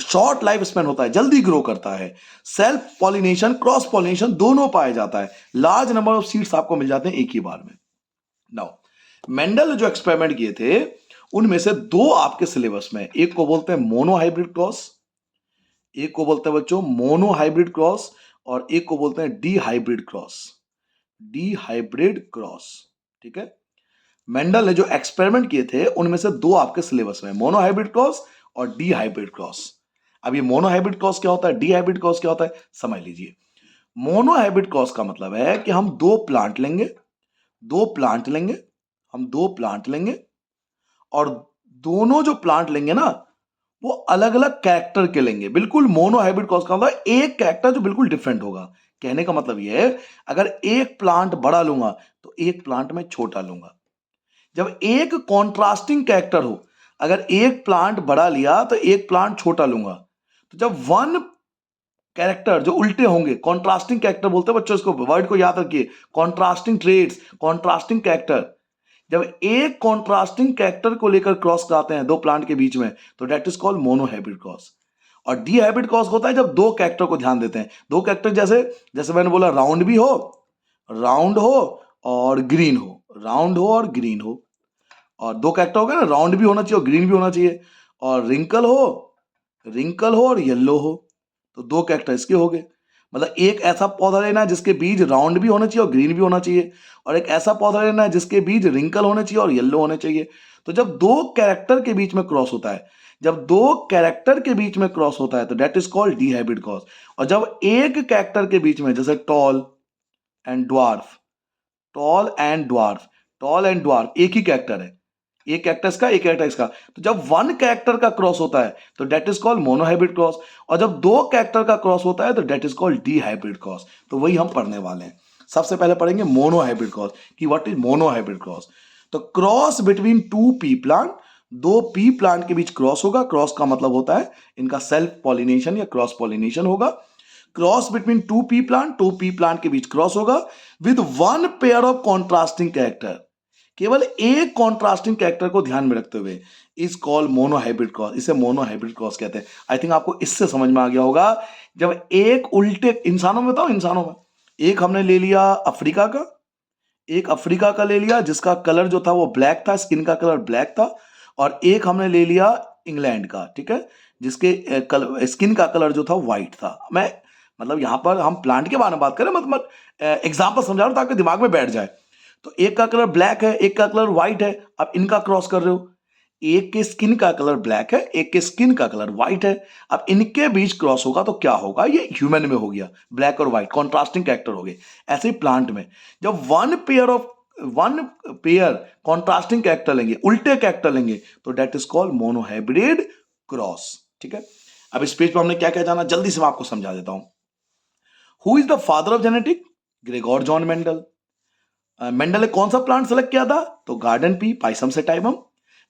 शॉर्ट लाइफ स्पैन होता है, जल्दी ग्रो करता है, सेल्फ पॉलिनेशन क्रॉस पॉलिनेशन दोनों पाए जाता है, लार्ज नंबर ऑफ सीड्स आपको मिल जाते हैं एक ही बार में। नाउ मेंडल ने जो एक्सपेरिमेंट किए थे उनमें से दो आपके सिलेबस में, एक को बोलते हैं मोनो हाइब्रिड क्रॉस, एक को बोलते हैं बच्चों मोनो हाइब्रिड क्रॉस, और एक को बोलते हैं D hybrid cross. D hybrid cross, ठीक है। मेंडल ने जो एक्सपेरिमेंट किए थे उनमें से दो आपके सिलेबस में, मोनो हाइब्रिड क्रॉस और डी हाइब्रिड क्रॉस। अब ये मोनो हाइब्रिड क्रॉस क्या होता है, डी हाइब्रिड क्रॉस क्या होता है, समझ लीजिए। मोनो हाइब्रिड क्रॉस का मतलब है कि हम दो प्लांट लेंगे, दो प्लांट लेंगे, हम दो प्लांट लेंगे, और दोनों जो प्लांट लेंगे ना वो अलग अलग कैरेक्टर के लेंगे। बिल्कुल मोनो हाइब्रिड क्रॉस का मतलब एक कैरेक्टर जो बिल्कुल डिफरेंट होगा। कहने का मतलब यह है, अगर एक प्लांट बड़ा लूंगा तो एक प्लांट में छोटा लूंगा। जब एक कॉन्ट्रास्टिंग कैरेक्टर हो, अगर एक प्लांट बड़ा लिया तो एक प्लांट छोटा लूंगा। तो जब वन कैरेक्टर जो उल्टे होंगे, कॉन्ट्रास्टिंग कैरेक्टर बोलते हैं बच्चों, इसको वर्ड को याद रखिए, कॉन्ट्रास्टिंग ट्रेट्स, कॉन्ट्रास्टिंग कैरेक्टर। जब एक कॉन्ट्रास्टिंग कैरेक्टर को लेकर क्रॉस कराते हैं दो प्लांट के बीच में, तो that is called monohybrid cross. और डी हाइब्रिड क्रॉस होता है जब दो कैरेक्टर को ध्यान देते हैं, दो कैरेक्टर जैसे जैसे मैंने बोला, राउंड भी हो, राउंड हो और ग्रीन हो, राउंड हो और ग्रीन हो। और दो कैरेक्टर हो गए ना, राउंड भी होना चाहिए और ग्रीन भी होना चाहिए, और रिंकल हो, रिंकल हो और येलो हो, तो दो कैरेक्टर इसके हो गए। मतलब एक ऐसा पौधा लेना है जिसके बीज राउंड भी होना चाहिए और ग्रीन भी होना चाहिए, और एक ऐसा पौधा लेना है जिसके बीज रिंकल होने चाहिए और येलो होने चाहिए। तो जब दो कैरेक्टर के बीच में क्रॉस होता है, जब दो कैरेक्टर के बीच में क्रॉस होता है तो that is called dihybrid cross. और जब एक कैरेक्टर के बीच में, जैसे tall and dwarf, tall and dwarf, tall and dwarf एक ही कैरेक्टर है, एक कैरेक्टर इसका एक कैरेक्टर इसका, तो जब वन कैरेक्टर का क्रॉस होता है तो that is called monohybrid cross, और जब दो कैरेक्टर का क्रॉस होता है तो that is called dihybrid cross. तो वही हम पढ़ने वाले हैं। सबसे पहले पढ़ेंगे मोनो हाइब्रिड क्रॉस, कि what is monohybrid cross. तो cross between two pea plant, दो पी प्लांट के बीच क्रॉस होगा। क्रॉस का मतलब होता है इनका सेल्फ पॉलिनेशन या क्रॉस पॉलिनेशन होगा। Cross between two pea plant, two pea plant के बीच क्रॉस होगा with one pair of contrasting character, केवल एक कॉन्ट्रास्टिंग कैरेक्टर को ध्यान में रखते हुए, इज कॉल्ड मोनोहाइब्रिड क्रॉस। इसे मोनोहाइब्रिड क्रॉस कहते हैं। आई थिंक आपको इससे समझ में आ गया होगा। जब एक उल्टे इंसानों में, बताओ इंसानों में, एक हमने ले लिया अफ्रीका का, एक अफ्रीका का ले लिया जिसका कलर जो था वो ब्लैक था, स्किन का कलर ब्लैक था, और एक हमने ले लिया इंग्लैंड का, ठीक है, जिसके स्किन का कलर जो था व्हाइट था। मैं मतलब यहां पर हम प्लांट के बारे में बात करें, मतलब एग्जाम्पल समझा रहा हूं ताकि दिमाग में बैठ जाए। तो एक का कलर ब्लैक है, एक का कलर व्हाइट है, अब इनका क्रॉस कर रहे हो। एक के स्किन का कलर ब्लैक है, एक के स्किन का कलर व्हाइट है, अब इनके बीच क्रॉस होगा तो क्या होगा? ये ह्यूमन में हो गया, ब्लैक और व्हाइट कॉन्ट्रास्टिंग कैरेक्टर हो गए। ऐसे ही प्लांट में जब वन पेयर कॉन्ट्रास्टिंग कैरेक्टर लेंगे, उल्टे कैरेक्टर लेंगे, तो that is called monohybrid cross. ठीक है, अब इस पेज पर हमने क्या क्या जाना, जल्दी से मैं आपको समझा देता हूं। Who is the father of genetic? Gregor John Mendel. Mendel ने कौन सा प्लांट सेलेक्ट किया था? तो garden pea, Pisum sativum.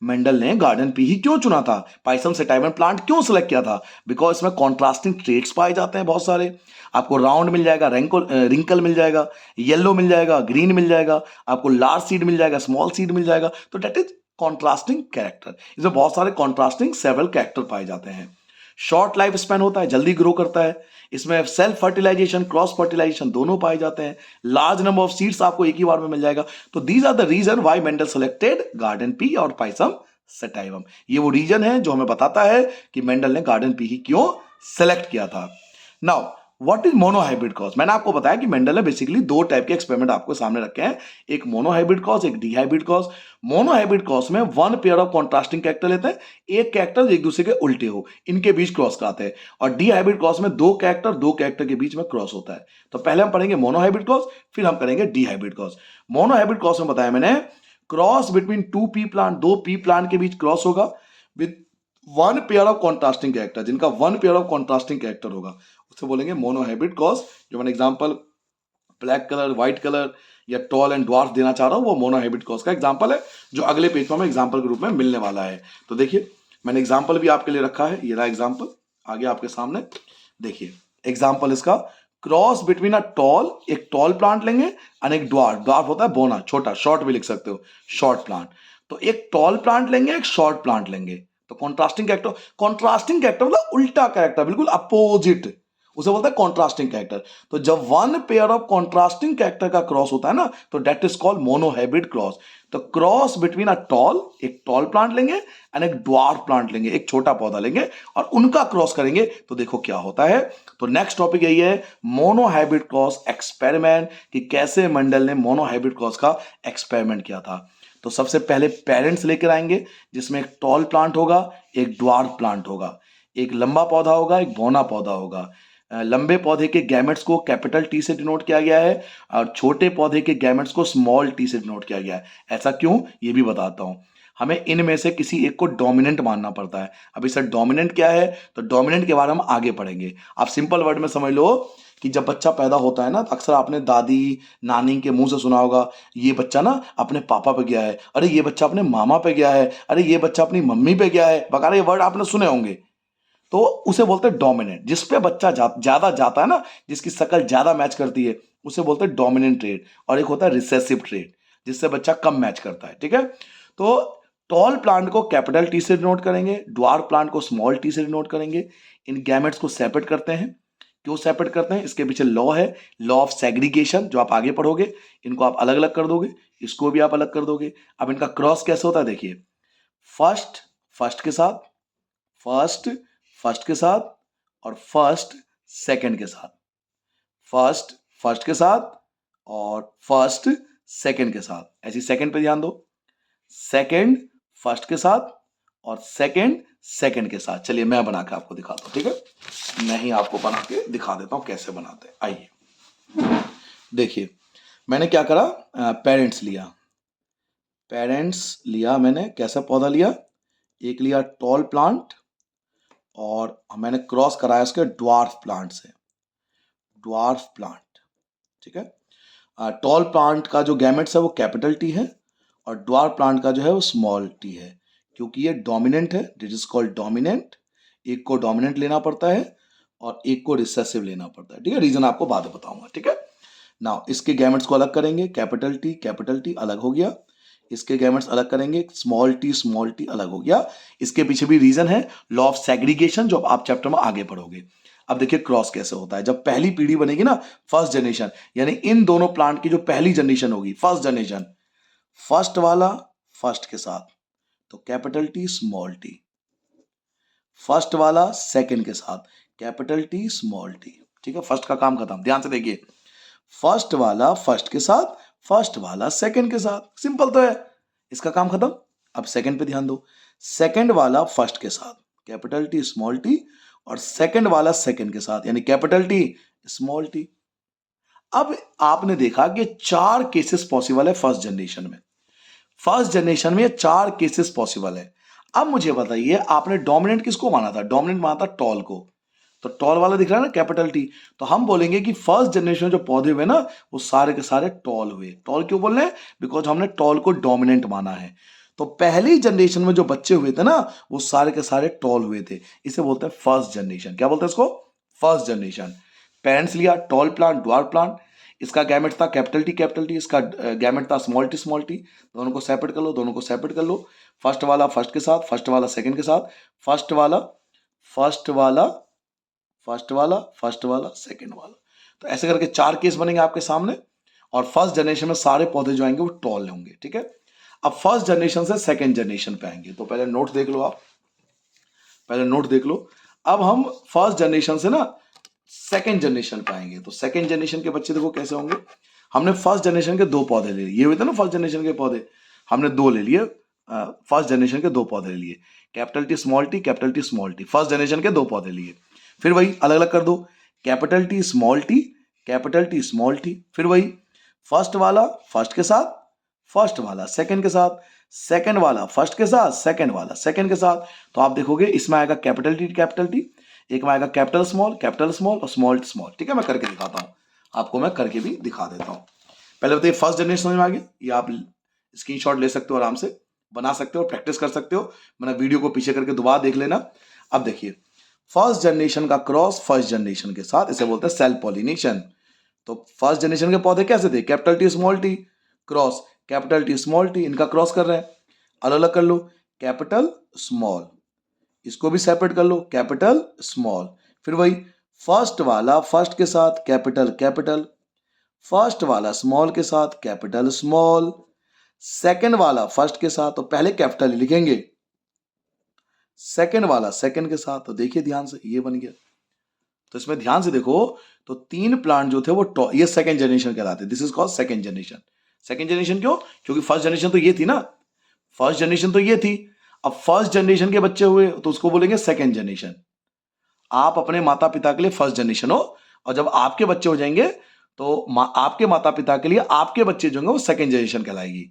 Mendel ने गार्डन पी ही क्यों चुना था? पाइसम सेटाइवम प्लांट क्यों सिलेक्ट किया था? बिकॉज इसमें कॉन्ट्रास्टिंग ट्रेट्स पाए जाते हैं बहुत सारे। आपको राउंड मिल जाएगा, रिंकल मिल जाएगा, येलो मिल जाएगा, ग्रीन मिल जाएगा, आपको लार्ज सीड मिल जाएगा, स्मॉल सीड मिल जाएगा। तो डेट इज कॉन्ट्रास्टिंग कैरेक्टर। इसमें बहुत सारे कॉन्ट्रास्टिंग सेवरल कैरेक्टर पाए जाते हैं। शॉर्ट लाइफ स्पैन होता है, जल्दी ग्रो करता है। इसमें सेल्फ फर्टिलाइजेशन, क्रॉस फर्टिलाइजेशन दोनों पाए जाते हैं। लार्ज नंबर ऑफ सीड्स आपको एक ही बार में मिल जाएगा। तो these are the reason why Mendel selected garden pea और पाइसम सेटाइवम। ये वो रीजन है जो हमें बताता है कि मेंडल ने गार्डन पी ही क्यों सेलेक्ट किया था। Now what is monohybrid cross? मैंने आपको बताया कि मेंडल ने बेसिकली दो टाइप के एक्सपेरिमेंट आपको सामने रखे हैं, एक मोनोहाइब्रिड क्रॉस, एक डीहाइब्रिड क्रॉस। मोनोहाइब्रिड क्रॉस में one pair of contrasting character लेते हैं, एक कैरेक्टर एक दूसरे के उल्टे हो, इनके बीच क्रॉस कराते हैं। और डीहाइब्रिड क्रॉस में दो कैरेक्टर के बीच में क्रॉस होता है। तो पहले हम पढ़ेंगे मोनोहाइब्रिड क्रॉस, फिर हम करेंगे डीहाइब्रिड क्रॉस। मोनोहाइब्रिड क्रॉस में बताया मैंने, cross between two pea plant, दो पी प्लांट के बीच क्रॉस होगा with one pair of contrasting character, जिनका one pair of contrasting character होगा उसे बोलेंगे मोनोहाइब्रिड क्रॉस। जो मैंने example black colour, white colour या टॉल एंड ड्वार्फ देना चाह रहा हूं, वो मोनोहाइब्रिड क्रॉस का एग्जांपल है, जो अगले पेज पर हमें एग्जांपल के रूप में मिलने वाला है। तो देखिए मैंने एग्जांपल भी आपके लिए रखा है, ये रहा एग्जांपल आगे आपके सामने। देखिए एग्जांपल इसका, क्रॉस बिटवीन अ टॉल, एक टॉल प्लांट लेंगे, और एक ड्वार्फ। ड्वार्फ होता है बोना, छोटा, शॉर्ट भी लिख सकते हो, शॉर्ट प्लांट। तो एक टॉल प्लांट लेंगे, एक शॉर्ट प्लांट लेंगे। तो कॉन्ट्रास्टिंग कैरेक्टर मतलब उल्टा कैरेक्टर, बिल्कुल अपोजिट, उसे बोलते हैं कॉन्ट्रास्टिंग कैरेक्टर। तो जब one pair of contrasting character का क्रॉस होता है ना, तो that is called monohybrid cross. तो क्रॉस बिटवीन अ टॉल, एक टॉल प्लांट लेंगे, एंड एक ड्वार्फ प्लांट लेंगे, एक छोटा पौधा लेंगे, और उनका क्रॉस करेंगे, तो देखो क्या होता है। तो नेक्स्ट टॉपिक यही है, मोनोहाइब्रिड क्रॉस एक्सपेरिमेंट, कि कैसे मेंडल ने मोनोहाइब्रिड क्रॉस का एक्सपेरिमेंट किया था। तो सबसे पहले पेरेंट्स लेकर आएंगे, जिसमें एक टॉल प्लांट होगा, एक ड्वार्फ प्लांट होगा, एक लंबा पौधा होगा, एक बौना पौधा होगा। लंबे पौधे के गैमेट्स को कैपिटल टी से डिनोट किया गया है, और छोटे पौधे के गैमेट्स को स्मॉल टी से डिनोट किया गया है। ऐसा क्यों, ये भी बताता हूं। हमें इनमें से किसी एक को डोमिनेंट मानना पड़ता है। अब इसका डोमिनेंट क्या है, तो डोमिनेंट के बारे में हम आगे पढ़ेंगे। आप सिंपल वर्ड में समझ लो कि जब बच्चा पैदा होता है ना, तो अक्सर आपने दादी नानी के मुंह से सुना होगा, ये बच्चा ना अपने पापा पे गया है, अरे ये बच्चा अपने मामा पे गया है, अरे ये बच्चा अपनी मम्मी पे गया है, वगैरह ये वर्ड आपने सुने होंगे। तो उसे बोलते हैं डोमिनेंट। जिस पे बच्चा ज्यादा जाता है ना, जिसकी शक्ल ज्यादा मैच करती है, उसे बोलते हैं डोमिनेंट ट्रेट। और एक होता है रिसेसिव ट्रेट, जिससे बच्चा कम मैच करता है। ठीक है, तो टॉल प्लांट को कैपिटल टी से डिनोट करेंगे, ड्वार्फ प्लांट को स्मॉल टी से डिनोट करेंगे। इन गैमेट्स को सेपरेट करते हैं। क्यों सेपरेट करते हैं, इसके पीछे लॉ है, लॉ ऑफ सेग्रीगेशन, जो आप आगे पढ़ोगे। इनको आप अलग अलग कर दोगे, इसको भी आप अलग कर दोगे। अब इनका क्रॉस कैसे होता है, देखिए, फर्स्ट फर्स्ट के साथ, फर्स्ट फर्स्ट के साथ, और फर्स्ट सेकंड के साथ, फर्स्ट फर्स्ट के साथ, और फर्स्ट सेकंड के साथ। ऐसी सेकंड पे ध्यान दो, सेकंड फर्स्ट के साथ, और सेकंड सेकंड के साथ। चलिए मैं बना के आपको दिखाता हूं, ठीक है, मैं ही आपको बना के दिखा देता हूं कैसे बनाते हैं। आइए देखिए, मैंने क्या करा, पेरेंट्स लिया मैंने। कैसा पौधा लिया, एक लिया टॉल प्लांट, और मैंने क्रॉस कराया उसके ड्वार्फ प्लांट से, ड्वार्फ प्लांट। ठीक है, टॉल प्लांट का जो गैमेट्स है वो कैपिटल टी है, और ड्वार्फ प्लांट का जो है वो स्मॉल टी है, क्योंकि ये डोमिनेंट है, दिस इज कॉल्ड डोमिनेंट। एक को डोमिनेंट लेना पड़ता है और एक को रिसेसिव लेना पड़ता है, ठीक है। रीजन आपको बाद में बताऊंगा, ठीक है। नाउ इसके गैमेट्स को अलग करेंगे, कैपिटल टी अलग हो गया। इसके गैमेट्स अलग करेंगे, स्मॉल टी अलग हो गया। इसके पीछे भी रीजन है, लॉ ऑफ सेग्रीगेशन, जो आप चैप्टर में आगे पढ़ोगे। अब देखिए क्रॉस कैसे होता है। जब पहली पीढ़ी बनेगी ना, फर्स्ट जनरेशन, यानी इन दोनों प्लांट की जो पहली जनरेशन होगी, फर्स्ट जनरेशन, फर्स्ट वाला फर्स्ट के साथ तो capital T small T, first वाला सेकंड के साथ कैपिटल टी स्मॉल टी, ठीक है। फर्स्ट का काम खत्म। ध्यान से देखिए, फर्स्ट वाला फर्स्ट के साथ, फर्स्ट वाला सेकंड के साथ, सिंपल तो है, इसका काम खत्म। अब सेकंड पे ध्यान दो, सेकंड वाला फर्स्ट के साथ कैपिटल टी स्मॉल टी, और सेकंड वाला सेकंड के साथ यानी कैपिटल टी स्मॉल टी। अब आपने देखा कि 4 केसेस पॉसिबल है फर्स्ट जनरेशन में। फर्स्ट जनरेशन में 4 केसेस पॉसिबल है। अब मुझे बताइए, आपने डोमिनेंट किसको माना था? डोमिनेंट माना था टॉल को, तो टॉल वाला दिख रहा है ना, कैपिटल टी। तो हम बोलेंगे कि फर्स्ट जनरेशन में जो पौधे हुए ना, वो सारे के सारे टॉल हुए। टॉल क्यों बोल रहे हैं? बिकॉज हमने टॉल को डोमिनेंट माना है। तो पहली जनरेशन में जो बच्चे हुए थे ना, वो सारे के सारे टॉल हुए थे। इसे बोलते हैं फर्स्ट जनरेशन। क्या बोलते हैं इसको? First generation. पेरेंट्स लिया टॉल प्लांट, ड्वार्फ प्लांट, इसका गैमेट था कैपिटल टी, इसका गैमेट था स्मॉल टी। दोनों को सेपरेट कर लो, दोनों को सेपरेट कर लो। फर्स्ट वाला फर्स्ट के साथ, फर्स्ट वाला सेकंड के साथ, फर्स्ट वाला फर्स्ट वाला फर्स्ट वाला फर्स्ट वाला सेकंड वाला। तो ऐसे करके 4 केस बनेंगे आपके सामने, और फर्स्ट जनरेशन में सारे पौधे जो आएंगे वो टॉल होंगे, ठीक है। अब फर्स्ट जनरेशन से सेकंड जनरेशन पे आएंगे, तो पहले नोट देख लो आप, पहले नोट देख लो। अब हम फर्स्ट जनरेशन से ना सेकंड जनरेशन पे आएंगे, तो सेकंड जनरेशन के बच्चे देखो कैसे होंगे। हमने फर्स्ट जनरेशन के 2 पौधे ले लिए, ये हुए थे ना फर्स्ट जनरेशन के पौधे, हमने 2 ले लिए। फर्स्ट जनरेशन के 2 पौधे ले लिए, capital T small T, first generation के 2 पौधे लिए। फिर वही अलग अलग कर दो, कैपिटल टी स्मॉल टी, फिर वही फर्स्ट वाला फर्स्ट के साथ, फर्स्ट वाला सेकंड के साथ, सेकंड वाला फर्स्ट के साथ, सेकंड वाला सेकंड के साथ। तो आप देखोगे इसमें आएगा कैपिटल टी, एक में आएगा कैपिटल स्मॉल और स्मॉल, ठीक है। मैं करके दिखाता हूं आपको, मैं करके भी दिखा देता हूं। पहले बताइए फर्स्ट जनरेशन समझ में आ गया? ये आप स्क्रीनशॉट ले सकते हो, आराम से बना सकते हो, प्रैक्टिस कर सकते हो। मैंने वीडियो को पीछे करके दोबारा देख लेना। अब देखिए, फर्स्ट जनरेशन का क्रॉस फर्स्ट जनरेशन के साथ, इसे बोलते हैं सेल्फ पॉलिनेशन। तो फर्स्ट जनरेशन के पौधे कैसे थे? Capital T small T cross capital T small T, इनका क्रॉस कर रहे हैं। अलग अलग कर लो, कैपिटल स्मॉल, इसको भी सेपरेट कर लो, कैपिटल स्मॉल। फिर वही फर्स्ट वाला फर्स्ट के साथ कैपिटल, फर्स्ट वाला स्मॉल के साथ कैपिटल स्मॉल, सेकंड वाला फर्स्ट के साथ, तो पहले कैपिटल लिखेंगे, सेकंड वाला सेकंड के साथ। तो देखिए ध्यान से, ये बन गया। तो इसमें ध्यान से देखो, तो 3 प्लांट जो थे वो ये सेकंड जनरेशन कहलाते, this is called second generation. Second generation क्यों? क्योंकि फर्स्ट जनरेशन तो ये थी ना, फर्स्ट जनरेशन तो ये थी। अब फर्स्ट जनरेशन के बच्चे हुए तो उसको बोलेंगे सेकंड जनरेशन। आप अपने माता पिता के लिए फर्स्ट जनरेशन हो, और जब आपके बच्चे हो जाएंगे तो आपके माता पिता के लिए आपके बच्चे जो होंगे वो सेकंड जनरेशन कहलाएगी।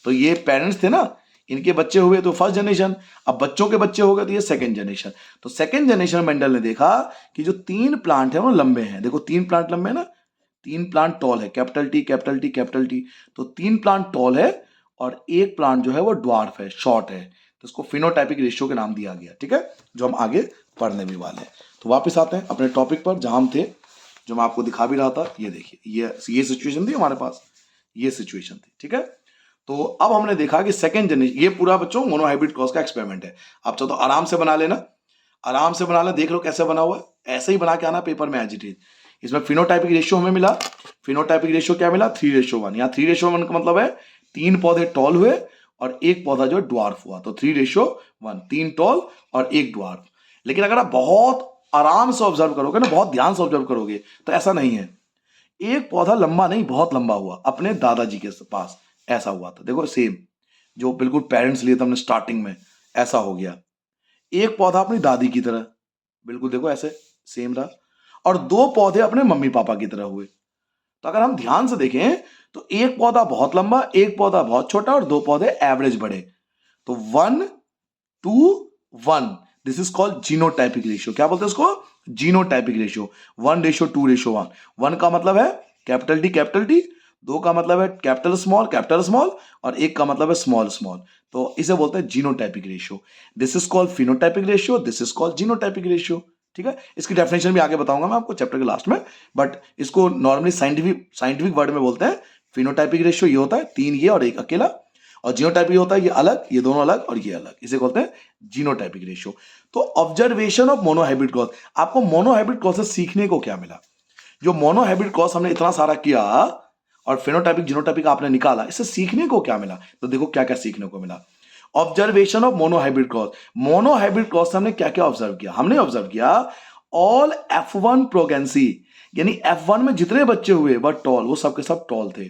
तो ये पेरेंट्स थे ना, इनके बच्चे हुए तो फर्स्ट जनरेशन, अब बच्चों के बच्चे हो गए तो ये सेकंड जनरेशन। तो सेकंड जनरेशन मेंडल ने देखा कि जो 3 प्लांट है वो लंबे हैं। देखो 3 प्लांट लंबे है ना, 3 प्लांट टॉल है, कैपिटल टी। तो 3 प्लांट टॉल है और एक प्लांट जो है वो ड्वार्फ है, शॉर्ट है। तो इसको फिनोटाइपिक रेशियो के नाम दिया गया, ठीक है, जो हम आगे पढ़ने भी वाले हैं। तो वापस आते हैं अपने टॉपिक पर जहां हम थे, जो मैं आपको दिखा भी रहा था। ये देखिए, ये सिचुएशन थी हमारे पास, ये सिचुएशन थी, ठीक है। तो अब हमने देखा कि सेकंड जनरेशन, ये पूरा बच्चों मोनोहाइब्रिड क्रॉस का एक्सपेरिमेंट है। आप चाहो तो आराम से बना लेना, आराम से बना लेना, देख लो कैसे बना हुआ है, ऐसे ही बना के आना पेपर में एज इट इज। इसमें फिनोटाइपिक रेशियो हमें मिला, फिनोटाइपिक रेशियो क्या मिला? 3:1। यहाँ 3:1 का मतलब है 3 पौधे टॉल हुए और एक पौधा जो ड्वार्फ हुआ, तो 3:1, 3 टॉल और 1 ड्वार्फ। लेकिन अगर आप बहुत आराम से ऑब्जर्व करोगे ना, बहुत ध्यान से ऑब्जर्व करोगे, तो ऐसा नहीं है। एक पौधा लंबा नहीं, बहुत लंबा हुआ अपने दादाजी के पास, ऐसा हुआ था। देखो सेम, जो बिल्कुल पेरेंट्स लिए थे हमने स्टार्टिंग में, ऐसा हो गया। एक पौधा अपनी दादी की तरह, बिल्कुल देखो ऐसे सेम रहा, और 2 पौधे अपने मम्मी पापा की तरह हुए। तो अगर हम ध्यान से देखें तो एक पौधा बहुत लंबा, एक पौधा बहुत छोटा, और 2 पौधे एवरेज बड़े। तो 1:1, this is called genotypic ratio. क्या बोलते हैं इसको? Genotypic ratio. 1:2:1। 1 का मतलब है कैपिटल टी, दो का मतलब है कैपिटल स्मॉल, और एक का मतलब है स्मॉल स्मॉल, तो इसे बोलते हैं genotypic ratio. This is called phenotypic ratio, this is called genotypic ratio. ठीक है, इसकी डेफिनेशन भी आगे बताऊंगा मैं आपको चैप्टर के लास्ट में, बट इसको नॉर्मली साइंटिफिक वर्ड में बोलते हैं। फिनोटाइपिक रेशियो ये होता है 3 ये और 1 अकेला, और जीनोटाइपिक होता है ये अलग, ये दोनों अलग और ये अलग, इसे बोलते हैं जीनोटाइपिक रेशियो। तो ऑब्जर्वेशन ऑफ मोनोहाइब्रिड क्रॉस, आपको मोनोहाइब्रिड क्रॉस से सीखने को क्या मिला? जो मोनोहाइब्रिड क्रॉस हमने इतना सारा किया और फेनोटाइपिक जीनोटाइपिक आपने निकाला, इससे सीखने को क्या मिला? तो देखो क्या क्या सीखने को मिला। Observation of monohybrid cross, monohybrid cross से हमने क्या क्या ऑब्जर्व किया? हमने ऑब्जर्व किया ऑल F1 प्रोगेंसी, यानी F1 में जितने बच्चे हुए वह टॉल, वो सबके सब टॉल थे।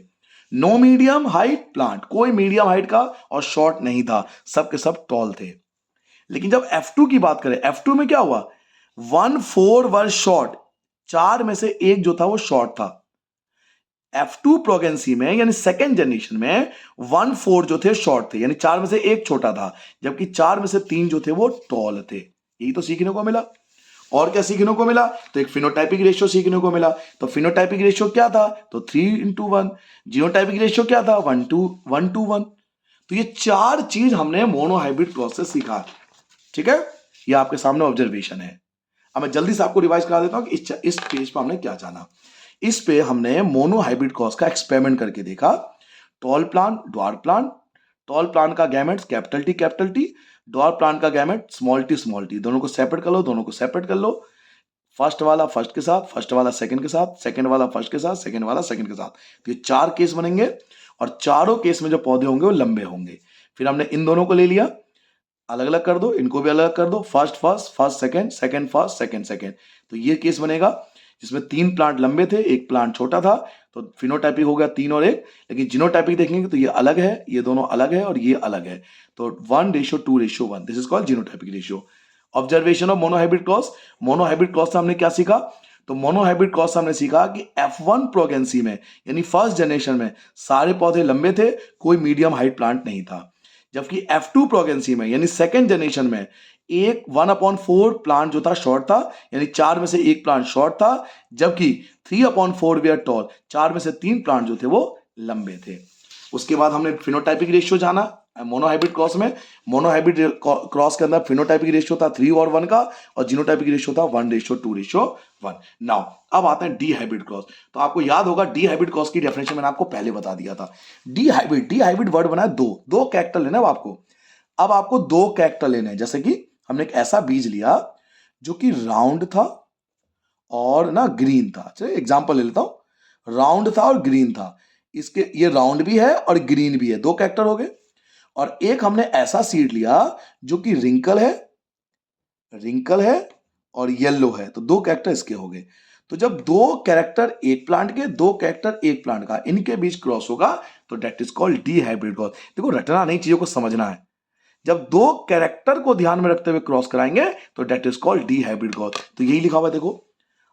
नो मीडियम हाइट प्लांट, कोई मीडियम हाइट का और शॉर्ट नहीं था, सबके सब टॉल थे। लेकिन जब F2 की बात करें, F2 में क्या हुआ? 1/4 वर शॉर्ट, 4 में से एक जो था वो शॉर्ट था। F2 प्रोगेंसी में यानी सेकेंड जनरेशन में 1/4 जो थे शॉर्ट थे, यानी 4 में से एक छोटा था, जबकि 4 में से 3 जो थे वो टॉल थे। यही तो सीखने को मिला। और क्या सीखने को मिला? तो एक फिनोटाइपिक रेशियो सीखने को मिला। तो फिनोटाइपिक रेशियो क्या था? तो 3:1। जीनोटाइपिक रेशियो क्या था? 1:1। तो ये 4 चीज हमने मोनोहाइब्रिड क्रॉस से सीखा। ठीक है, ये आपके सामने ऑब्जर्वेशन है। अब मैं जल्दी से आपको रिवाइज करा देता हूं कि इस पेज पर हमने क्या जाना। इस पे हमने मोनोहाइब्रिड क्रॉस का एक्सपेरिमेंट करके देखा। Tall plant, dwarf plant, tall plant का gametes capital T, dwarf plant का गैमेट स्मॉल टी, दोनों को सेपरेट कर लो, दोनों को सेपरेट कर लो। फर्स्ट वाला फर्स्ट के साथ, फर्स्ट वाला सेकंड के साथ, सेकंड वाला फर्स्ट के साथ, सेकंड वाला सेकंड के साथ। तो ये 4 केस बनेंगे, और चारों केस में जो पौधे होंगे वो लंबे होंगे। फिर हमने इन दोनों को ले लिया, अलग अलग कर दो, इनको भी अलग कर दो, first first, first second, second first, second second. तो ये केस बनेगा जिसमें 3 प्लांट लंबे थे, एक प्लांट छोटा था, तो फिनोटाइपिक हो गया 3 और 1। लेकिन जीनोटाइपिक देखेंगे तो ये अलग है, ये दोनों अलग है और ये अलग है, तो 1:2:1, this is called genotypic ratio. Observation of monohybrid cross, monohybrid cross से हमने क्या सीखा? तो मोनोहाइब्रिड क्रॉस से हमने सीखा कि F1 प्रोगेंसी में यानी फर्स्ट जनरेशन में सारे पौधे लंबे थे, कोई मीडियम हाइट प्लांट नहीं था। जबकि F2 प्रोगेंसी में यानी सेकेंड जनरेशन में एक 1/4 प्लांट जो था शॉर्ट था, यानी 4 में से एक प्लांट शॉर्ट था, जबकि 3/4 वेयर टॉल, 4 में से 3 प्लांट जो थे वो लंबे थे। उसके बाद हमने फिनोटाइपिक रेशियो जाना मोनोहाइब्रिड क्रॉस में। मोनोहाइब्रिड क्रॉस के अंदर फिनोटाइपिक रेशियो था 3:1 का, और जीनोटाइपिक रेशियो था 1:2:1। नाउ अब आते हैं डी हाइब्रिड क्रॉस। तो आपको याद होगा डी हाइब्रिड क्रॉस की डेफिनेशन मैंने आपको पहले बता दिया था। डी हाइब्रिड वर्ड बना है दो कैरेक्टर लेना है आपको। अब आपको 2 कैरेक्टर लेने हैं, जैसे कि हमने एक ऐसा बीज लिया जो कि राउंड था और ना ग्रीन था। चलिए एग्जांपल ले लेता हूं, राउंड था और ग्रीन था। इसके ये राउंड भी है और ग्रीन भी है, 2 कैरेक्टर हो गए। और एक हमने ऐसा सीड लिया जो कि रिंकल है और येलो है, तो 2 कैरेक्टर इसके हो गए। तो जब 2 कैरेक्टर एक प्लांट के, 2 कैरेक्टर एक प्लांट का, इनके बीच क्रॉस होगा तो that is called dihybrid cross. देखो रटना नहीं, चीजों को समझना है। जब 2 कैरेक्टर को ध्यान में रखते हुए क्रॉस कराएंगे तो that is called dihybrid cross. तो यही लिखा हुआ है देखो,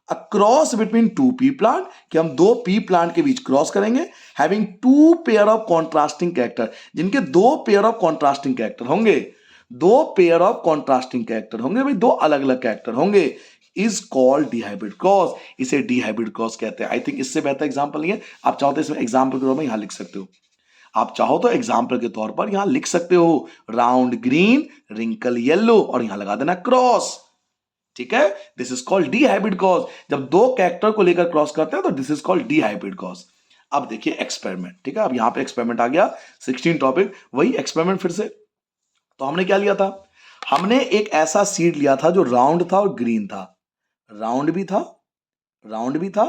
a cross between 2 pea plant, कि हम 2 पी प्लांट के बीच क्रॉस करेंगे, having 2 pair of contrasting character, जिनके 2 पेयर ऑफ कॉन्ट्रास्टिंग कैरेक्टर होंगे, 2 पेयर ऑफ कॉन्ट्रास्टिंग कैरेक्टर होंगे भाई, 2 अलग अलग कैरेक्टर होंगे, is called dihybrid cross. इसे डी हाइब्रिड क्रॉस कहते हैं। आई थिंक इससे बेहतर एग्जांपल नहीं है। आप चाहो तो इसमें एग्जांपल के तौर पर यहां लिख सकते हो, आप चाहो तो एग्जाम्पल के तौर पर यहां लिख सकते हो राउंड ग्रीन, रिंकल येलो, और यहां लगा देना क्रॉस। ठीक है, this is called dihybrid cross. जब 2 कैरेक्टर को लेकर क्रॉस करते हैं तो this is called dihybrid cross. अब देखिए एक्सपेरिमेंट। ठीक है, अब यहां पे एक्सपेरिमेंट आ गया, 16 टॉपिक, वही एक्सपेरिमेंट फिर से। तो हमने क्या लिया था? हमने एक ऐसा सीड लिया था जो राउंड था और ग्रीन था, राउंड भी था, राउंड भी था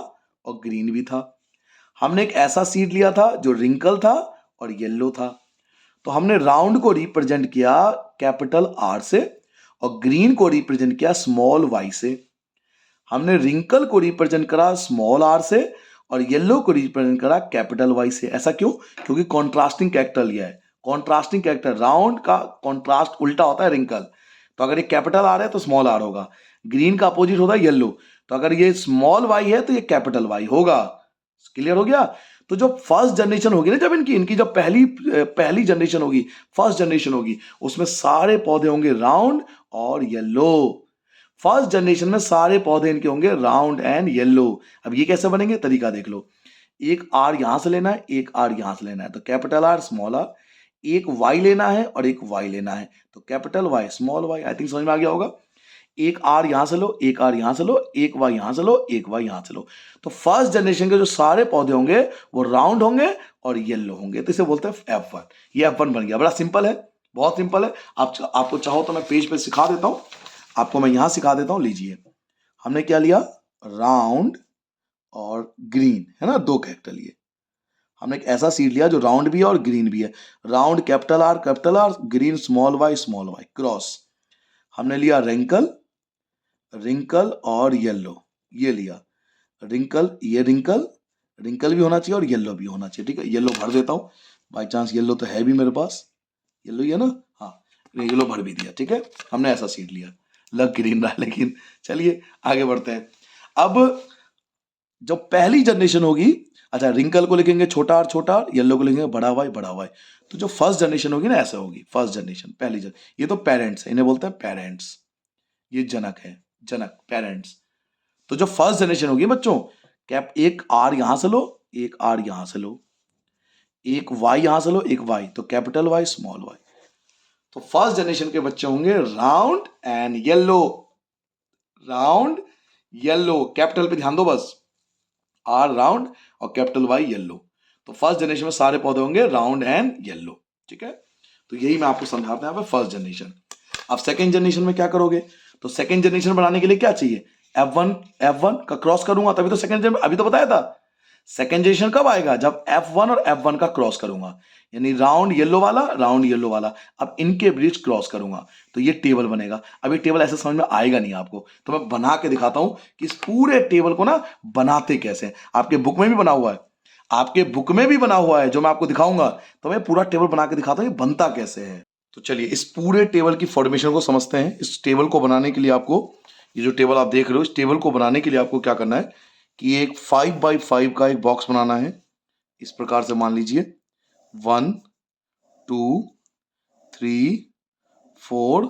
और ग्रीन भी था। हमने एक ऐसा सीड लिया था जो रिंकल था और येलो था। तो हमने राउंड को रिप्रेजेंट किया कैपिटल आर से, और ग्रीन को रिप्रेजेंट किया स्मॉल वाई से। हमने रिंकल को रिप्रेजेंट करा स्मॉल आर से, और येलो को रिप्रेजेंट करा कैपिटल वाई से। ऐसा क्यों? क्योंकि कॉन्ट्रास्टिंग कैरेक्टर लिया है। कॉन्ट्रास्टिंग कैरेक्टर, राउंड का कॉन्ट्रास्ट उल्टा होता है रिंकल, तो अगर ये कैपिटल आर है तो स्मॉल आर होगा। ग्रीन का अपोजिट होता है येलो, तो अगर ये स्मॉल वाई है तो ये कैपिटल वाई होगा। क्लियर हो गया? तो जो फर्स्ट जनरेशन होगी ना, जब इनकी जब पहली जनरेशन होगी, फर्स्ट जनरेशन होगी, उसमें सारे पौधे होंगे राउंड और येलो। फर्स्ट जनरेशन में सारे पौधे इनके होंगे राउंड एंड येलो। अब ये कैसे बनेंगे? तरीका देख लो। एक आर यहां से लेना है, एक आर यहां से लेना है, तो कैपिटल आर स्मॉल आर, एक वाई लेना है और एक वाई लेना है, तो capital Y small Y. I think समझ में आ गया होगा। एक आर यहां से लो, एक आर यहां से लो, एक वाई यहां से लो, एक वाई यहां से लो, तो फर्स्ट जनरेशन के जो सारे पौधे होंगे वो राउंड होंगे और येलो होंगे, तो इसे बोलते हैं F1। ये F1 बन गया। बड़ा सिंपल है, बहुत सिंपल है। आपको चाहो तो मैं पेज पे सिखा देता हूं, आपको मैं यहां सिखा देता हूं। लीजिए, हमने क्या लिया, राउंड और ग्रीन, है ना, दो कैरेक्टर लिए। हमने एक ऐसा सीड लिया जो राउंड भी है और ग्रीन भी है। Round capital R, green small Y, cross. हमने लिया रिंकल, रिंकल और येलो, ये लिया रिंकल, ये रिंकल, रिंकल भी होना चाहिए और येलो भी होना चाहिए। ठीक है, येलो भर देता हूं, बाई चांस येलो तो है भी मेरे पास, येलो ही है ना, हाँ, येलो भर भी दिया। ठीक है, हमने ऐसा सीड लिया, लग ग्रीन रहा, लेकिन चलिए आगे बढ़ते हैं। अब जो पहली जनरेशन होगी, अच्छा, रिंकल को लिखेंगे छोटा आर छोटा आर, येलो को लिखेंगे बड़ा वाई बड़ा वाई, तो जो फर्स्ट जनरेशन होगी ना ऐसा होगी। फर्स्ट जनरेशन, पहली ये तो पेरेंट्स है, इन्हें बोलते हैं पेरेंट्स, ये जनक है, जनक, पेरेंट्स। तो जो फर्स्ट जनरेशन होगी बच्चों, कैप एक आर यहां से लो, एक आर यहां से लो, एक वाई यहां से लो, एक वाई, तो कैपिटल वाई स्मॉल वाई। तो फर्स्ट जनरेशन के बच्चे होंगे round and yellow, round yellow, capital पे ध्यान दो बस, आर राउंड और कैपिटल वाई येलो। तो फर्स्ट जनरेशन में सारे पौधे होंगे राउंड एंड येलो। ठीक है, तो यही मैं आपको समझाता हूं फर्स्ट जनरेशन। अब सेकेंड जनरेशन में क्या करोगे, तो सेकेंड जनरेशन बनाने के लिए क्या चाहिए, F1 का क्रॉस करूंगा तभी तो सेकेंड जनरेशन, अभी तो बताया था। सेकेंड जनरेशन कब आएगा, जब F1 और F1 का क्रॉस करूंगा, यानी राउंड येलो वाला, राउंड येलो वाला, अब इनके बीच क्रॉस करूंगा तो ये टेबल बनेगा। अब ये टेबल ऐसे समझ में आएगा नहीं आपको, तो मैं बना के दिखाता हूं कि इस पूरे टेबल को ना बनाते कैसे हैं। आपके बुक में भी बना हुआ है, आपके बुक में भी बना हुआ है, जो मैं आपको दिखाऊंगा, तो मैं पूरा टेबल बना के दिखाता हूं ये बनता कैसे है। तो चलिए इस पूरे टेबल की फॉर्मेशन को समझते हैं। इस टेबल को बनाने के लिए आपको, ये जो टेबल आप देख रहे हो, इस टेबल को बनाने के लिए आपको क्या करना है कि एक 5x5 का एक बॉक्स बनाना है। इस प्रकार से मान लीजिए 1 2 3 4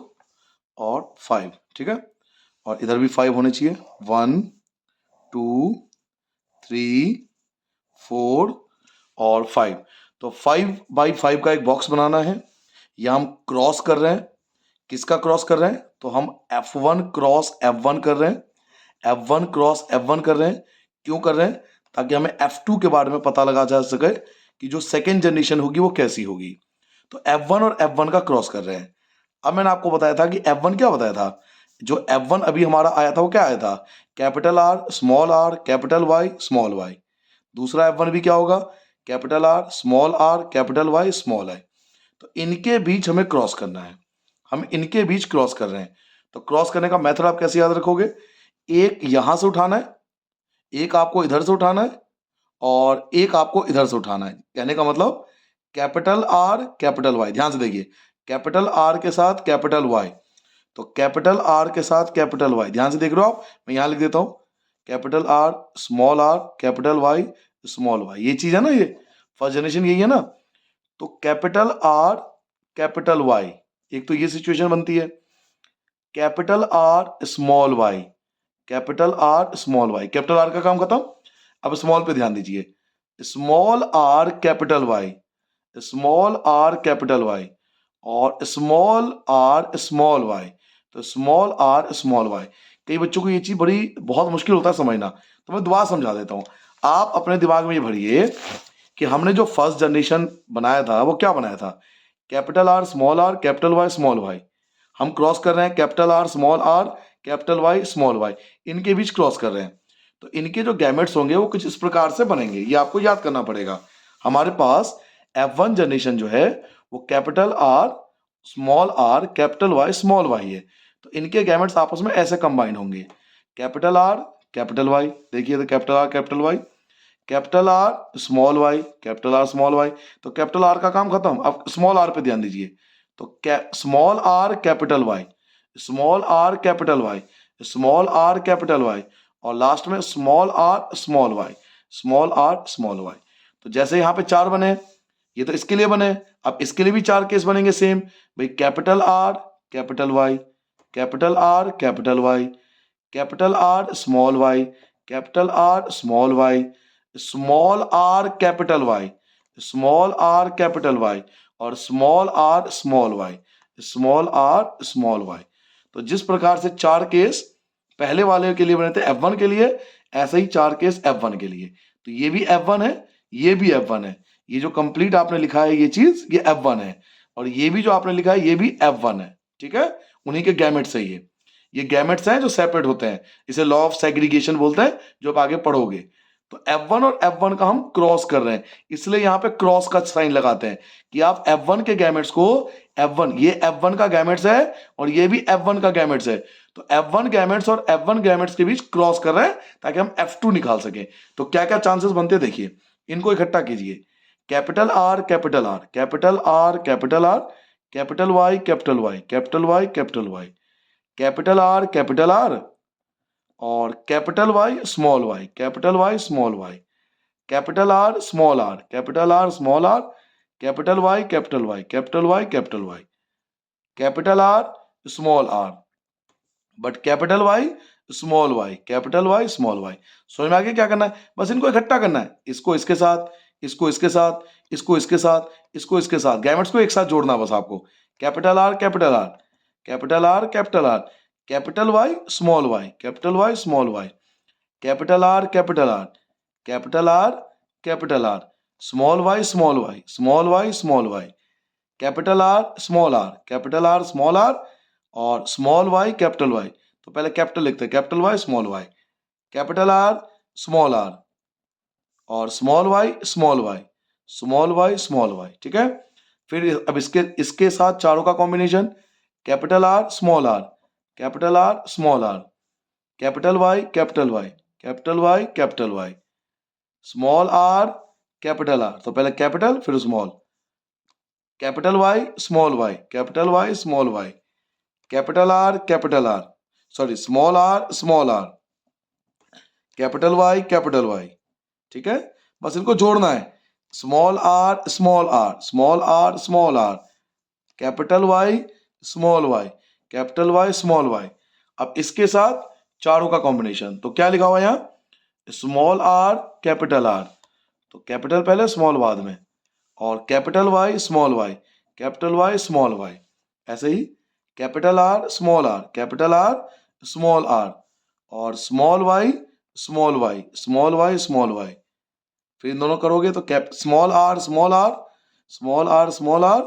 और 5, ठीक है, और इधर भी 5 होने चाहिए, 1 2 3 4 और 5। तो 5x5 का एक बॉक्स बनाना है। यह हम क्रॉस कर रहे हैं, किसका क्रॉस कर रहे हैं, तो हम F1 क्रॉस F1 कर रहे हैं, F1 क्रॉस F1 कर रहे हैं। क्यों कर रहे हैं, ताकि हमें F2 के बारे में पता लगा जा सके कि जो सेकेंड जनरेशन होगी वो कैसी होगी। तो F1 और F1 का क्रॉस कर रहे हैं। अब मैंने आपको बताया था कि F1 क्या बताया था, जो F1 अभी हमारा आया था वो क्या आया था, capital R small R capital Y small Y. दूसरा F1 भी क्या होगा, capital R small R capital Y small I. तो इनके बीच हमें क्रॉस करना है, हम इनके बीच क्रॉस कर रहे हैं। तो क्रॉस करने का मेथड आप कैसे याद रखोगे, एक यहां से उठाना है, एक आपको इधर से उठाना है और एक आपको इधर से उठाना है। कहने का मतलब कैपिटल आर कैपिटल वाई, ध्यान से देखिए, कैपिटल आर के साथ कैपिटल वाई, तो कैपिटल आर के साथ कैपिटल वाई, ध्यान से देख रहे हो आप, मैं यहां लिख देता हूं capital R capital Y small Y. ये चीज है ना, ये फर्स्ट जनरेशन यही है ना। तो कैपिटल आर कैपिटल वाई, एक तो ये सिचुएशन बनती है, capital R small Y, capital R small Y, capital R का काम खत्म। अब स्मॉल पे ध्यान दीजिए, small R capital Y, small R capital Y और स्मॉल आर स्मॉल वाई, तो स्मॉल आर स्मॉल वाई। कई बच्चों को ये चीज बड़ी बहुत मुश्किल होता है समझना, तो मैं दोबारा समझा देता हूं। आप अपने दिमाग में ये भरिए कि हमने जो फर्स्ट जनरेशन बनाया था वो क्या बनाया था, capital R capital Y small Y. हम क्रॉस कर रहे हैं capital R capital Y small Y, इनके बीच क्रॉस कर रहे हैं। तो इनके जो गैमेट्स होंगे वो कुछ इस प्रकार से बनेंगे, ये आपको याद करना पड़ेगा। हमारे पास F1 जनरेशन जो है वो capital R capital Y small Y है। तो इनके गैमेट्स आपस में ऐसे कंबाइन होंगे, कैपिटल आर कैपिटल वाई, देखिए तो capital R capital Y, capital R small Y, capital R small Y. तो कैपिटल आर का काम खत्म, अब स्मॉल आर पे ध्यान दीजिए, तो small R capital Y, small R capital Y, small R capital Y और लास्ट में small R small Y, small R small Y. तो जैसे यहाँ पे 4 बने, ये तो इसके लिए बने, अब इसके लिए भी 4 केस बनेंगे सेम भाई, capital R capital Y, capital R capital Y, capital R small Y, capital R small Y, small R capital Y, small R capital Y, और small R small Y, small R small Y. तो जिस प्रकार से चार case पहले वाले के लिए बने थे F1 के लिए, ऐसे ही चार केस F1 के लिए। तो ये भी F1 है, ये भी F1 है, ये जो कंप्लीट आपने लिखा है ये चीज, ये F1 है, और ये भी जो आपने लिखा है ये भी F1 है। ठीक है, उन्हीं के गैमेट्स है ये गैमेट्स हैं जो सेपरेट होते हैं, इसे लॉ ऑफ सेग्रीगेशन बोलते हैं, जो आप आगे पढ़ोगे। तो F1 और F1 का हम क्रॉस कर रहे हैं, इसलिए यहां पे क्रॉस का साइन लगाते हैं कि आप F1 के गैमेट्स को, F1 ये F1 का गैमेट्स है और ये भी F1 का गैमेट्स है, तो F1 गैमेट्स और F1 गैमेट्स के बीच क्रॉस कर रहे हैं ताकि हम F2 निकाल सके। तो क्या क्या चांसेस बनते हैं देखिए, इनको इकट्ठा कीजिए। Capital R capital R capital R capital R, capital Y capital Y capital Y capital Y, capital R capital R, और capital Y small Y capital Y small Y, capital R small R capital R small R, capital Y capital Y capital Y capital Y, capital R small R, but capital Y small Y capital Y small Y. समझ में आगे क्या करना है, बस इनको इकट्ठा करना है, इसको इसके साथ, इसको इसके साथ, इसको इसके साथ, इसको इसके साथ, गैमेट्स को एक साथ जोड़ना बस आपको। Capital R capital R capital R capital R, capital Y small Y capital Y small Y, capital R capital R capital R capital R, small Y small Y small Y small Y, capital R small R capital R small R, और small Y capital Y. तो पहले capital लिखते हैं, capital Y small Y, capital R small R, और small Y small Y small Y small Y. ठीक है, फिर अब इसके इसके साथ चारों का combination, capital R small R capital R small R, capital Y capital Y capital Y capital Y, small R capital R, तो पहले कैपिटल फिर small, capital Y small Y capital Y small Y, capital R sorry small R capital Y capital Y. ठीक है, बस इनको जोड़ना है, small R small R small R small R, capital Y small Y capital Y small Y. अब इसके साथ चारों का कॉम्बिनेशन, तो क्या लिखा हुआ है यहाँ, स्मॉल आर कैपिटल आर, तो कैपिटल पहले स्मॉल बाद में, और capital Y small Y capital Y small Y, ऐसे ही capital R small R capital R small R, और small Y small Y small Y small Y. फिर इन दोनों करोगे तो cap small R small R small R small R,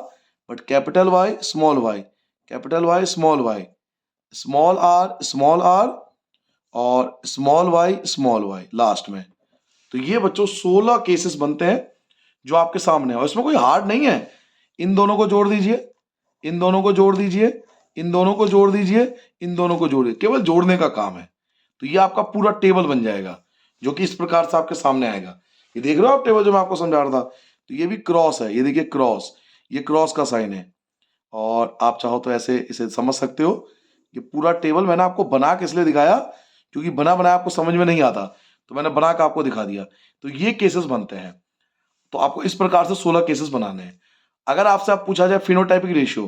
but capital Y small Y capital Y small Y, small R और small Y last में। तो ये बच्चों 16 केसेस बनते हैं जो आपके सामने है, और इसमें कोई हार्ड नहीं है। इन दोनों को जोड़ दीजिए, इन दोनों को जोड़ दीजिए, इन दोनों को जोड़ दीजिए, इन दोनों को जोड़िए, केवल जोड़ने का काम है। तो ये आपका पूरा टेबल बन जाएगा जो कि इस प्रकार से आपके सामने आएगा। ये देख रहे हो आप टेबल जो मैं आपको समझा रहा था, तो ये भी क्रॉस है, ये देखिए क्रॉस, ये क्रॉस का साइन है, और आप चाहो तो ऐसे इसे समझ सकते हो। ये पूरा टेबल मैंने आपको बना के इसलिए दिखाया क्योंकि बना बनाया आपको समझ में नहीं आता, तो मैंने बना के आपको दिखा दिया। तो ये केसेस बनते हैं, तो आपको इस प्रकार से 16 केसेस बनाने हैं। अगर आपसे आप पूछा जाए फिनोटाइपिक रेशियो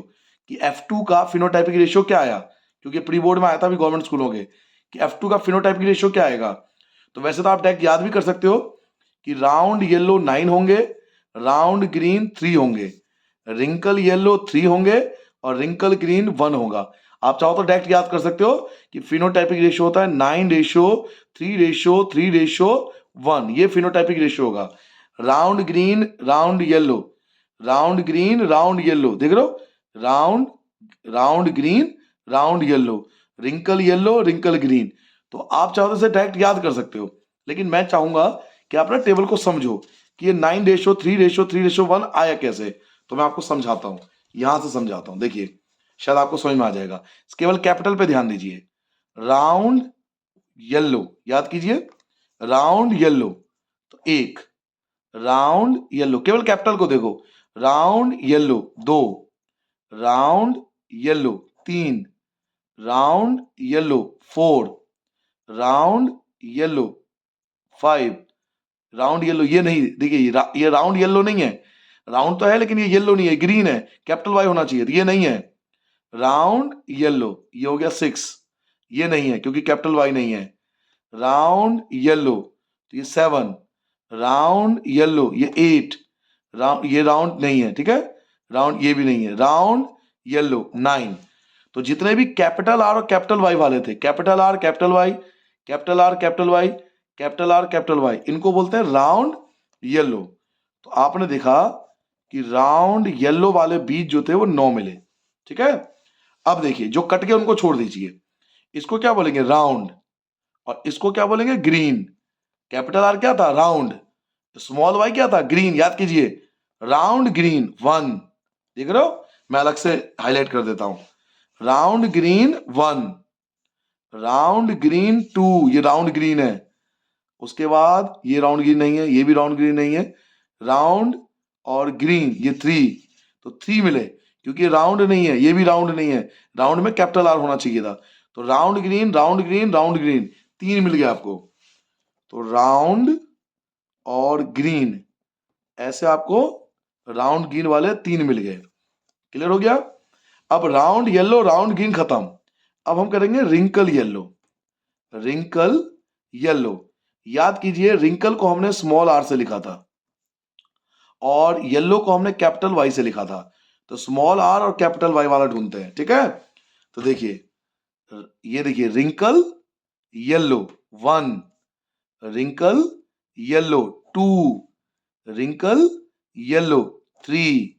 कि F2 का फिनोटाइपिक रेशियो क्या आया, क्योंकि प्री बोर्ड में आया था अभी गवर्नमेंट स्कूलों के कि F2 का फिनोटाइपिक रेशियो क्या आएगा, तो वैसे तो आप डायरेक्ट याद भी कर सकते हो कि राउंड येलो 9 होंगे, राउंड ग्रीन 3 होंगे, रिंकल येलो 3 होंगे, और रिंकल ग्रीन 1 होगा। आप चाहो तो डायरेक्ट याद कर सकते हो कि फिनोटाइपिक रेशियो होता है 9:3:3:1, ये फिनोटाइपिक रेशियो होगा। Round green round yellow, round green round yellow, देख रहे हो, round round green round yellow, wrinkle green. तो आप चाहो तो इसे डायरेक्ट याद कर सकते हो, लेकिन मैं चाहूंगा कि आप ना टेबल को समझो कि ये 9:3:3:1 आया कैसे। तो मैं आपको समझाता हूं, यहां से समझाता हूं, देखिए शायद आपको समझ में आ जाएगा। केवल कैपिटल पे ध्यान दीजिए, राउंड येलो, याद कीजिए, राउंड येलो तो 1, राउंड येलो, केवल कैपिटल को देखो, round yellow 2, round yellow 3, round yellow 4, round yellow 5, round yellow, ये नहीं, देखिए ये राउंड येलो नहीं है, राउंड तो है लेकिन ये येलो नहीं है, ग्रीन है, कैपिटल वाई होना चाहिए, तो ये नहीं है, राउंड येलो, ये हो गया 6, ये नहीं है क्योंकि कैपिटल वाई नहीं है, राउंड येलो तो ये 7, राउंड येलो, ये 8, राउंड, ये राउंड नहीं है, ठीक है, राउंड ये भी नहीं है, राउंड येलो 9। तो जितने भी कैपिटल आर और कैपिटल वाई वाले थे, capital R capital Y, capital R capital Y, capital R capital Y, इनको बोलते हैं राउंड येलो। तो आपने देखा कि राउंड येलो वाले बीज जो थे वो 9 मिले, ठीक है। अब देखिए जो कट गए उनको छोड़ दीजिए, इसको क्या बोलेंगे, राउंड, और इसको क्या बोलेंगे, ग्रीन। कैपिटल आर क्या था, राउंड, स्मॉल वाई क्या था, ग्रीन। याद कीजिए, राउंड ग्रीन 1, देख रहे हो, मैं अलग से हाईलाइट कर देता हूं, राउंड ग्रीन 1, राउंड ग्रीन 2, ये राउंड ग्रीन है। उसके बाद ये राउंड ग्रीन नहीं है, ये भी राउंड ग्रीन नहीं है, राउंड और ग्रीन ये 3, तो 3 मिले, क्योंकि राउंड नहीं है, ये भी राउंड नहीं है, राउंड में कैपिटल आर होना चाहिए था। तो round green, round green, round green, 3 मिल गया आपको। तो राउंड और ग्रीन, ऐसे आपको राउंड ग्रीन वाले 3 मिल गए। क्लियर हो गया। अब राउंड येलो, राउंड ग्रीन खत्म, अब हम करेंगे रिंकल येलो। रिंकल येलो, याद कीजिए रिंकल को हमने स्मॉल आर से लिखा था और येलो को हमने कैपिटल वाई से लिखा था। तो स्मॉल आर और कैपिटल वाई वाला ढूंढते हैं, ठीक है। तो देखिए, ये देखिए, wrinkle yellow 1, wrinkle yellow 2, wrinkle yellow 3,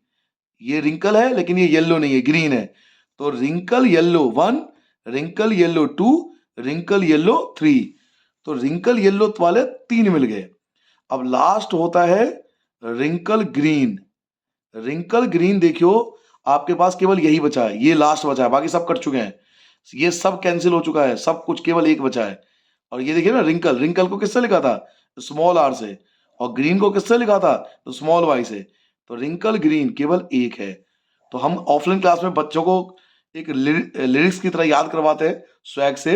ये रिंकल है लेकिन ये येलो नहीं है, ग्रीन है। तो wrinkle yellow 1, wrinkle yellow 2, wrinkle yellow 3, तो रिंकल येलो वाले 3 मिल गए। अब लास्ट होता है रिंकल ग्रीन। रिंकल ग्रीन देखियो, आपके पास केवल यही बचा है, ये लास्ट बचा है, बाकी सब कट चुके हैं, ये सब कैंसिल हो चुका है, सब कुछ, केवल एक बचा है। और ये देखिए ना, रिंकल, रिंकल को किससे लिखा था, स्मॉल आर से, और ग्रीन को किससे लिखा था, तो स्मॉल वाई से। तो रिंकल ग्रीन केवल एक है। तो हम ऑफलाइन क्लास में बच्चों को एक लिरिक्स की तरह याद करवाते हैं, स्वैग से,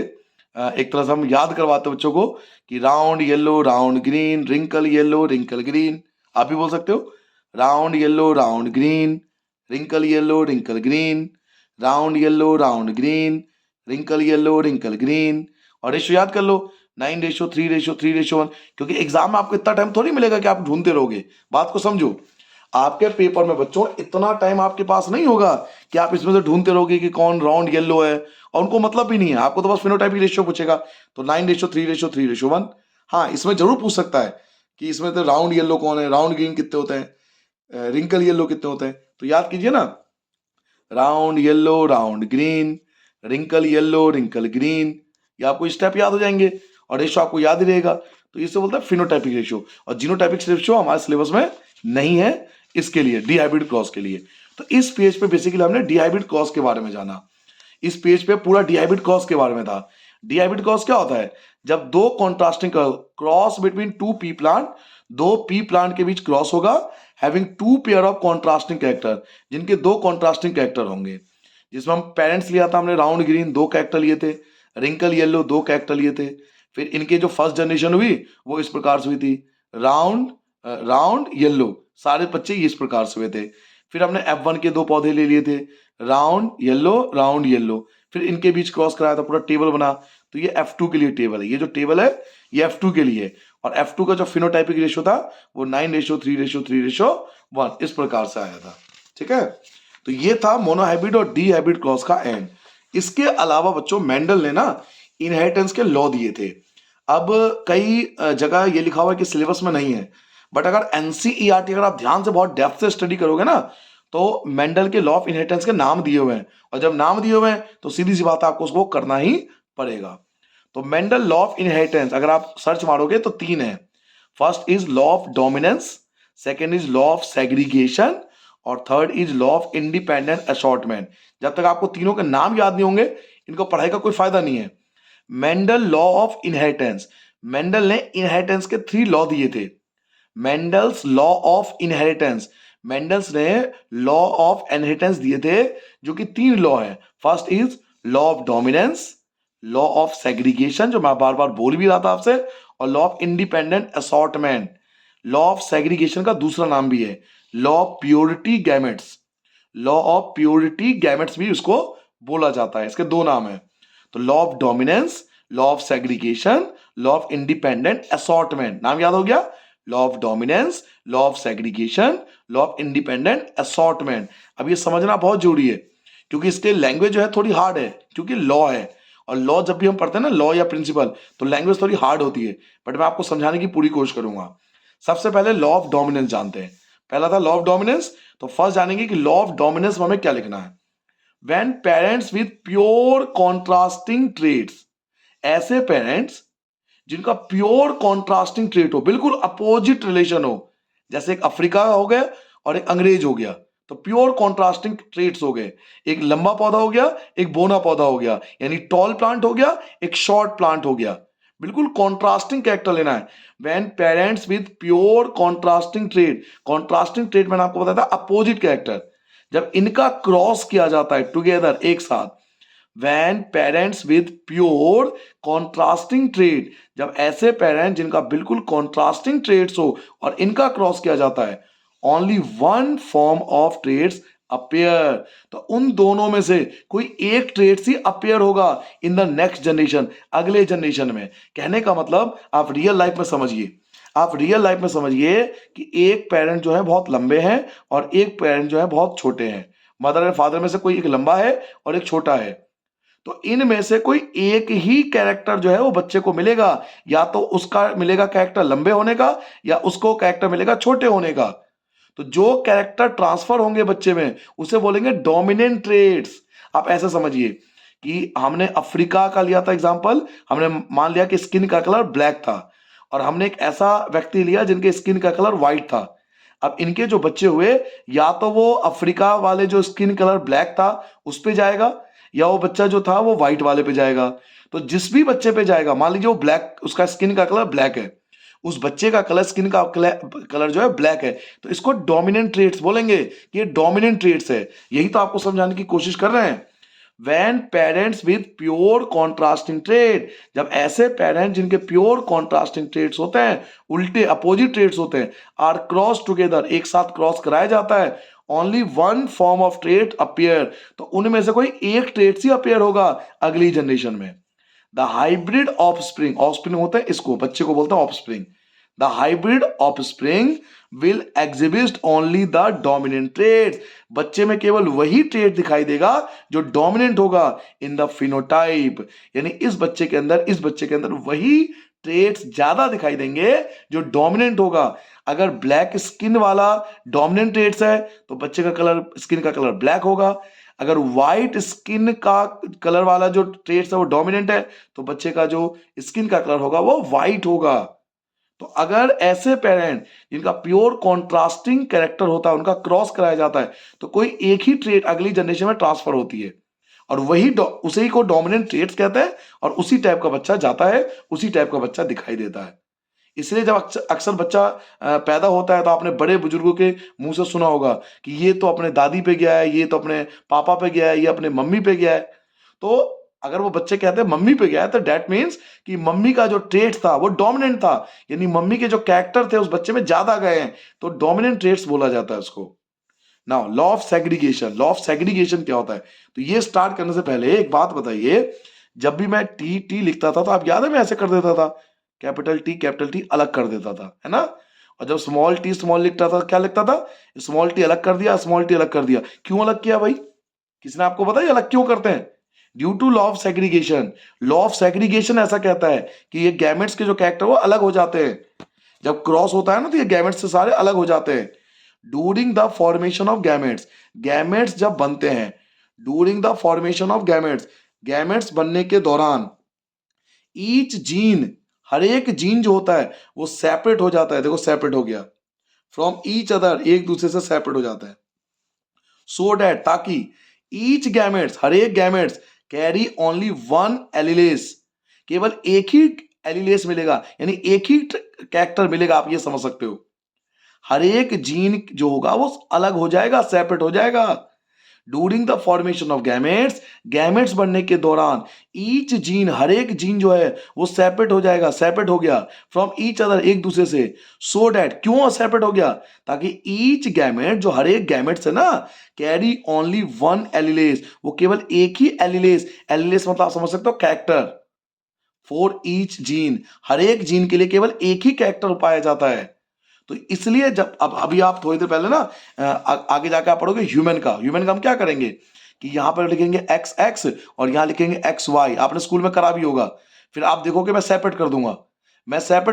एक तरह से हम याद करवाते हैं बच्चों को कि round yellow, round green, wrinkle yellow, wrinkle green. आप भी बोल सकते हो, round yellow, round green, wrinkle yellow, wrinkle green, round yellow, round green, wrinkle yellow, wrinkle green. और रेशो याद कर लो, 9:3:3:1, क्योंकि एग्जाम में आपको इतना टाइम थोड़ी मिलेगा कि आप ढूंढते रहोगे। बात को समझो, आपके पेपर में बच्चों इतना टाइम आपके पास नहीं होगा कि आप इसमें से ढूंढते रहोगे कि कौन राउंड येलो है, और उनको मतलब भी नहीं है, आपको तो बस फिनोटाइपिक रेशियो पूछेगा। तो 9:3:3:1। हाँ, इसमें जरूर पूछ सकता है कि इसमें तो राउंड येलो कौन है, राउंड ग्रीन कितने होते हैं, रिंकल येलो कितने होते हैं। तो याद कीजिए ना, round yellow, round green, wrinkle yellow, wrinkle green, ये आपको स्टेप याद हो जाएंगे और रेशियो आपको याद ही रहेगा। तो इसे बोलते हैं फिनोटाइपिक रेशियो, और जीनोटाइपिक रेशियो हमारे सिलेबस में नहीं है, इसके लिए डी हाइब्रिड क्रॉस के लिए। तो इस पेज पे बेसिकली हमने डी हाइब्रिड क्रॉस के बारे में जाना। इस पेज पे पूरा डी हाइब्रिड क्रॉस के बारे में था। डी हाइब्रिड क्रॉस क्या होता है, जब दो contrasting cross between 2 pea plant, 2 pea plant के बीच क्रॉस होगा, having 2 pair of contrasting character, जिनके 2 कॉन्ट्रास्टिंग कैरेक्टर होंगे। जिसमें हम पेरेंट्स लिया था हमने, राउंड ग्रीन 2 कैरेक्टर लिए थे, रिंकल येलो 2 कैरेक्टर लिए थे। फिर इनके जो फर्स्ट जनरेशन हुई वो इस प्रकार से हुई थी, राउंड राउंड येलो, सारे बच्चे इस प्रकार से हुए थे। फिर हमने F1 के 2 पौधे ले लिए थे, राउंड येलो, राउंड येलो। फिर इनके बीच क्रॉस कराया था, पूरा टेबल बना। तो ये F2 के लिए टेबल है, ये जो टेबल है ये F2 के लिए। और F2 का जो फिनोटाइपिक रेशियो था वो 9:3:3:1 इस प्रकार से आया था, ठीक है। तो ये था मोनोहाइब्रिड और डी हाइब्रिड क्रॉस का एंड। इसके अलावा बच्चों मेंडल ने ना इनहेरिटेंस के लॉ दिए थे। अब कई जगह ये लिखा हुआ है कि सिलेबस में नहीं है, बट अगर एनसीईआरटी अगर आप ध्यान से बहुत डेप्थ से स्टडी करोगे ना, तो मेंडल के लॉ ऑफ इनहेरिटेंस के नाम दिए हुए हैं, और जब नाम दिए हुए हैं तो सीधी सी बात है, आपको उसको करना ही पड़ेगा। तो मेंडल लॉ ऑफ इनहेरिटेंस अगर आप सर्च मारोगे तो 3 है। First is law of dominance, second is law of segregation, और third is law of independent assortment. जब तक आपको तीनों के नाम याद नहीं होंगे, इनको पढ़ाई का कोई फायदा नहीं है। Mendel law of inheritance, Mendel ने इनहेरिटेंस के 3 लॉ दिए थे। Mendel's law of inheritance, Mendel's ने लॉ ऑफ इनहेरिटेंस दिए थे, जो कि 3 लॉ है। First is law of dominance, law of segregation, जो मैं बार बार बोल भी रहा था आपसे, और law of independent assortment. Law of segregation का दूसरा नाम भी है law of purity gametes, law of purity gametes भी उसको बोला जाता है। इसके 2 नाम है। तो law of dominance, law of segregation, law of independent assortment, नाम याद हो गया। Law of dominance, law of segregation, law of independent assortment. अब ये समझना बहुत जरूरी है क्योंकि इसके लैंग्वेज जो है थोड़ी हार्ड है क्योंकि लॉ है, और लॉ जब भी हम पढ़ते हैं ना, लॉ या प्रिंसिपल, तो लैंग्वेज थोड़ी हार्ड होती है, बट मैं आपको समझाने की पूरी कोशिश करूंगा। सबसे पहले लॉ ऑफ डोमिनेंस जानते हैं। पहला था लॉ ऑफ डोमिनेंस, तो फर्स्ट जानेंगे कि लॉ ऑफ डोमिनेंस में हमें क्या लिखना है। When parents with pure contrasting traits, ऐसे पेरेंट्स जिनका प्योर कॉन्ट्रास्टिंग ट्रेट हो, बिल्कुल अपोजिट रिलेशन हो, जैसे एक अफ्रीका हो गया और एक अंग्रेज हो गया, तो प्योर कॉन्ट्रास्टिंग ट्रेट्स हो गए। एक लंबा पौधा हो गया, एक बोना पौधा हो गया, यानी टॉल प्लांट हो गया, एक शॉर्ट प्लांट हो गया, बिल्कुल कॉन्ट्रास्टिंग कैरेक्टर लेना है। When parents with pure contrasting trait मैंने आपको बताया था अपोजिट कैरेक्टर, जब इनका क्रॉस किया जाता है टुगेदर एक साथ, when parents with pure contrasting trait, जब ऐसे पेरेंट जिनका बिल्कुल कॉन्ट्रास्टिंग ट्रेट्स हो और इनका क्रॉस किया जाता है, only one form of traits appear, तो उन दोनों में से कोई एक ट्रेट्स ही अपेयर होगा इन द नेक्स्ट जनरेशन, अगले जनरेशन में। कहने का मतलब आप रियल लाइफ में समझिए, आप रियल लाइफ में समझिए कि एक पेरेंट जो है बहुत लंबे हैं और एक पेरेंट जो है बहुत छोटे हैं। मदर एंड फादर में से कोई एक लंबा है और एक छोटा है, तो इनमें से कोई एक ही कैरेक्टर जो है वो बच्चे को मिलेगा, या तो उसका मिलेगा कैरेक्टर लंबे होने का या उसको कैरेक्टर मिलेगा छोटे होने का। तो जो कैरेक्टर ट्रांसफर होंगे बच्चे में उसे बोलेंगे डोमिनेंट ट्रेट्स। आप ऐसे समझिए कि हमने अफ्रीका का लिया था एग्जांपल, हमने मान लिया कि स्किन का कलर ब्लैक था और हमने एक ऐसा व्यक्ति लिया जिनके स्किन का कलर व्हाइट था। अब इनके जो बच्चे हुए, या तो वो अफ्रीका वाले जो स्किन कलर ब्लैक था उस पे जाएगा, या वो बच्चा जो था वो व्हाइट वाले पे जाएगा। तो जिस भी बच्चे पे जाएगा, मान लीजिए वो ब्लैक, उसका स्किन का कलर ब्लैक है, उस बच्चे का कलर, स्किन का कलर जो है ब्लैक है, तो इसको डोमिनेंट ट्रेट्स बोलेंगे कि ये डोमिनेंट ट्रेट्स है। यही तो आपको समझाने की कोशिश कर रहे हैं। When parents with pure contrasting trait, जब ऐसे पेरेंट जिनके प्योर कॉन्ट्रास्टिंग ट्रेट्स होते हैं, उल्टे अपोजिट ट्रेट्स होते हैं, आर क्रॉस टुगेदर, एक साथ क्रॉस कराया जाता है, only one form of trait appear, तो उनमें से कोई एक ट्रेट ही अपियर होगा अगली जनरेशन में। द हाइब्रिड ऑफस्प्रिंग, ऑफस्प्रिंग होता है इसको, बच्चे को बोलते हैं offspring. The hybrid offspring will exhibit only the dominant trait, बच्चे में केवल वही ट्रेट दिखाई देगा जो डोमिनेंट होगा इन द फिनोटाइप, यानी इस बच्चे के अंदर, इस बच्चे के अंदर वही ट्रेट्स ज्यादा दिखाई देंगे जो डोमिनेंट होगा। अगर ब्लैक स्किन वाला डोमिनेंट ट्रेट्स है तो बच्चे का कलर, स्किन का कलर ब्लैक होगा। अगर व्हाइट स्किन का कलर वाला जो ट्रेट्स है वो डोमिनेंट है तो बच्चे का जो स्किन का कलर होगा वो व्हाइट होगा। तो अगर ऐसे पेरेंट जिनका प्योर कॉन्ट्रास्टिंग कैरेक्टर होता है उनका क्रॉस कराया जाता है तो कोई एक ही ट्रेट अगली जनरेशन में ट्रांसफर होती है, और वही उसे ही को डोमिनेंट ट्रेट्स कहते हैं, और उसी टाइप का बच्चा जाता है, उसी टाइप का बच्चा दिखाई देता है। इसलिए जब अक्सर बच्चा पैदा होता है तो आपने बड़े बुजुर्गों के मुंह से सुना होगा कि ये तो अपने दादी पे गया है, ये तो अपने पापा पे गया है, ये अपने मम्मी पे गया है। तो अगर वो बच्चे कहते हैं मम्मी पे गया है तो डेट मीन्स कि मम्मी का जो ट्रेट था वो डोमिनेंट था, यानी मम्मी के जो कैरेक्टर थे उस बच्चे में ज्यादा गए हैं, तो डोमिनेंट ट्रेट्स बोला जाता है उसको। Now law of segregation, law of segregation क्या होता है? तो ये स्टार्ट करने से पहले एक बात बताइए, जब भी मैं टी टी लिखता था तो आप याद है मैं ऐसे कर देता था, कैपिटल टी अलग कर देता था, है ना? और जब स्मॉल टी स्मॉल लिखता था क्या लिखता था? स्मॉल टी अलग कर दिया, स्मॉल टी अलग कर दिया। क्यों अलग किया भाई? किसने आपको बताया अलग क्यों करते हैं? Due to law of segregation. Law of segregation ऐसा कहता है कि ये गैमेट्स के जो कैरेक्टर वो अलग हो जाते हैं, जब क्रॉस होता है ना तो ये गैमेट्स से सारे अलग हो जाते हैं। During the formation of gametes, gametes जब बनते हैं, during the formation of gametes, gametes बनने के दौरान, ईच जीन, हर एक जीन जो होता है वो सेपरेट हो जाता है। देखो सेपरेट हो गया, फ्रॉम ईच अदर, एक दूसरे से सेपरेट हो जाता है। सो डैट, ताकि ईच गैमेट्स, हर एक गैमेट्स कैरी ओनली वन एलिलेस, केवल एक ही एलिलेस मिलेगा, यानी एक ही कैरेक्टर मिलेगा, आप ये समझ सकते हो। हर एक जीन जो होगा वो अलग हो जाएगा, सेपरेट हो जाएगा। During the formation of gametes, gametes बनने के दौरान ईच जीन, हर एक जीन जो है वो सेपरेट हो जाएगा, सेपरेट हो गया फ्रॉम ईच अदर, एक दूसरे से। सो डैट, क्यों सेपरेट हो गया? ताकि ईच गैमेट, जो हर एक गैमेट्स है ना, कैरी ओनली वन एलिलेस, वो केवल एक ही एलिलेस, एलिलेस मतलब आप समझ सकते हो कैरेक्टर, फॉर ईच जीन, हर एक जीन के लिए केवल एक ही कैरेक्टर पाया जाता है। तो इसलिए जब अब अभी आप थोड़ी देर पहले ना आगे जाके आप पढ़ोगे ह्यूमन का हम क्या करेंगे कि यहाँ पर लिखेंगे एक्स एक्स और यहाँ लिखेंगे एक्स वाई, आपने स्कूल में करा भी होगा। फिर आप देखोगे मैं सेपरेट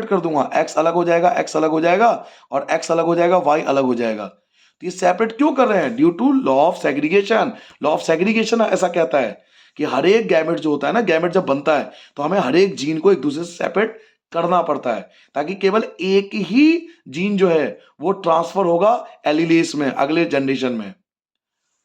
कर दूंगा, एक्स अलग हो जाएगा, एक्स अलग हो जाएगा और एक्स अलग हो जाएगा, वाई अलग हो जाएगा। तो ये सेपरेट क्यों कर रहे हैं? Due to law of segregation. Law of segregation ऐसा कहता है कि हर एक गैमेट जो होता है ना, गैमेट जब बनता है तो हमें हर एक जीन को एक दूसरे से सेपरेट करना पड़ता है, ताकि केवल एक ही जीन जो है वो ट्रांसफर होगा एलिलेस में, अगले जनरेशन में।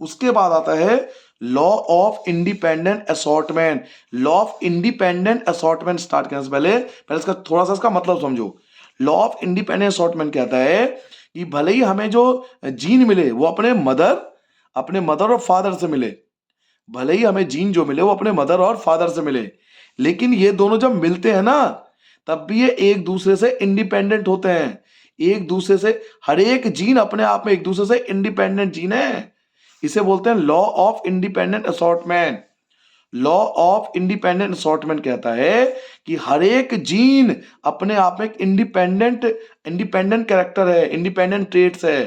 उसके बाद आता है law of independent assortment. Law of independent assortment start करने से पहले इसका थोड़ा सा इसका मतलब समझो। लॉ ऑफ इंडिपेंडेंट असॉर्टमेंट कहता है कि भले ही हमें जो जीन मिले वो अपने मदर और फादर से मिले, भले ही हमें जीन जो मिले वो अपने मदर और फादर से मिले, लेकिन ये दोनों जब मिलते हैं ना तब भी ये एक दूसरे से इंडिपेंडेंट होते हैं। एक दूसरे से हर एक जीन अपने आप में एक दूसरे से इंडिपेंडेंट जीन है। इसे बोलते हैं law of independent assortment. Law of independent assortment कहता है कि हर एक जीन अपने आप में एक इंडिपेंडेंट कैरेक्टर है, इंडिपेंडेंट ट्रेट्स है।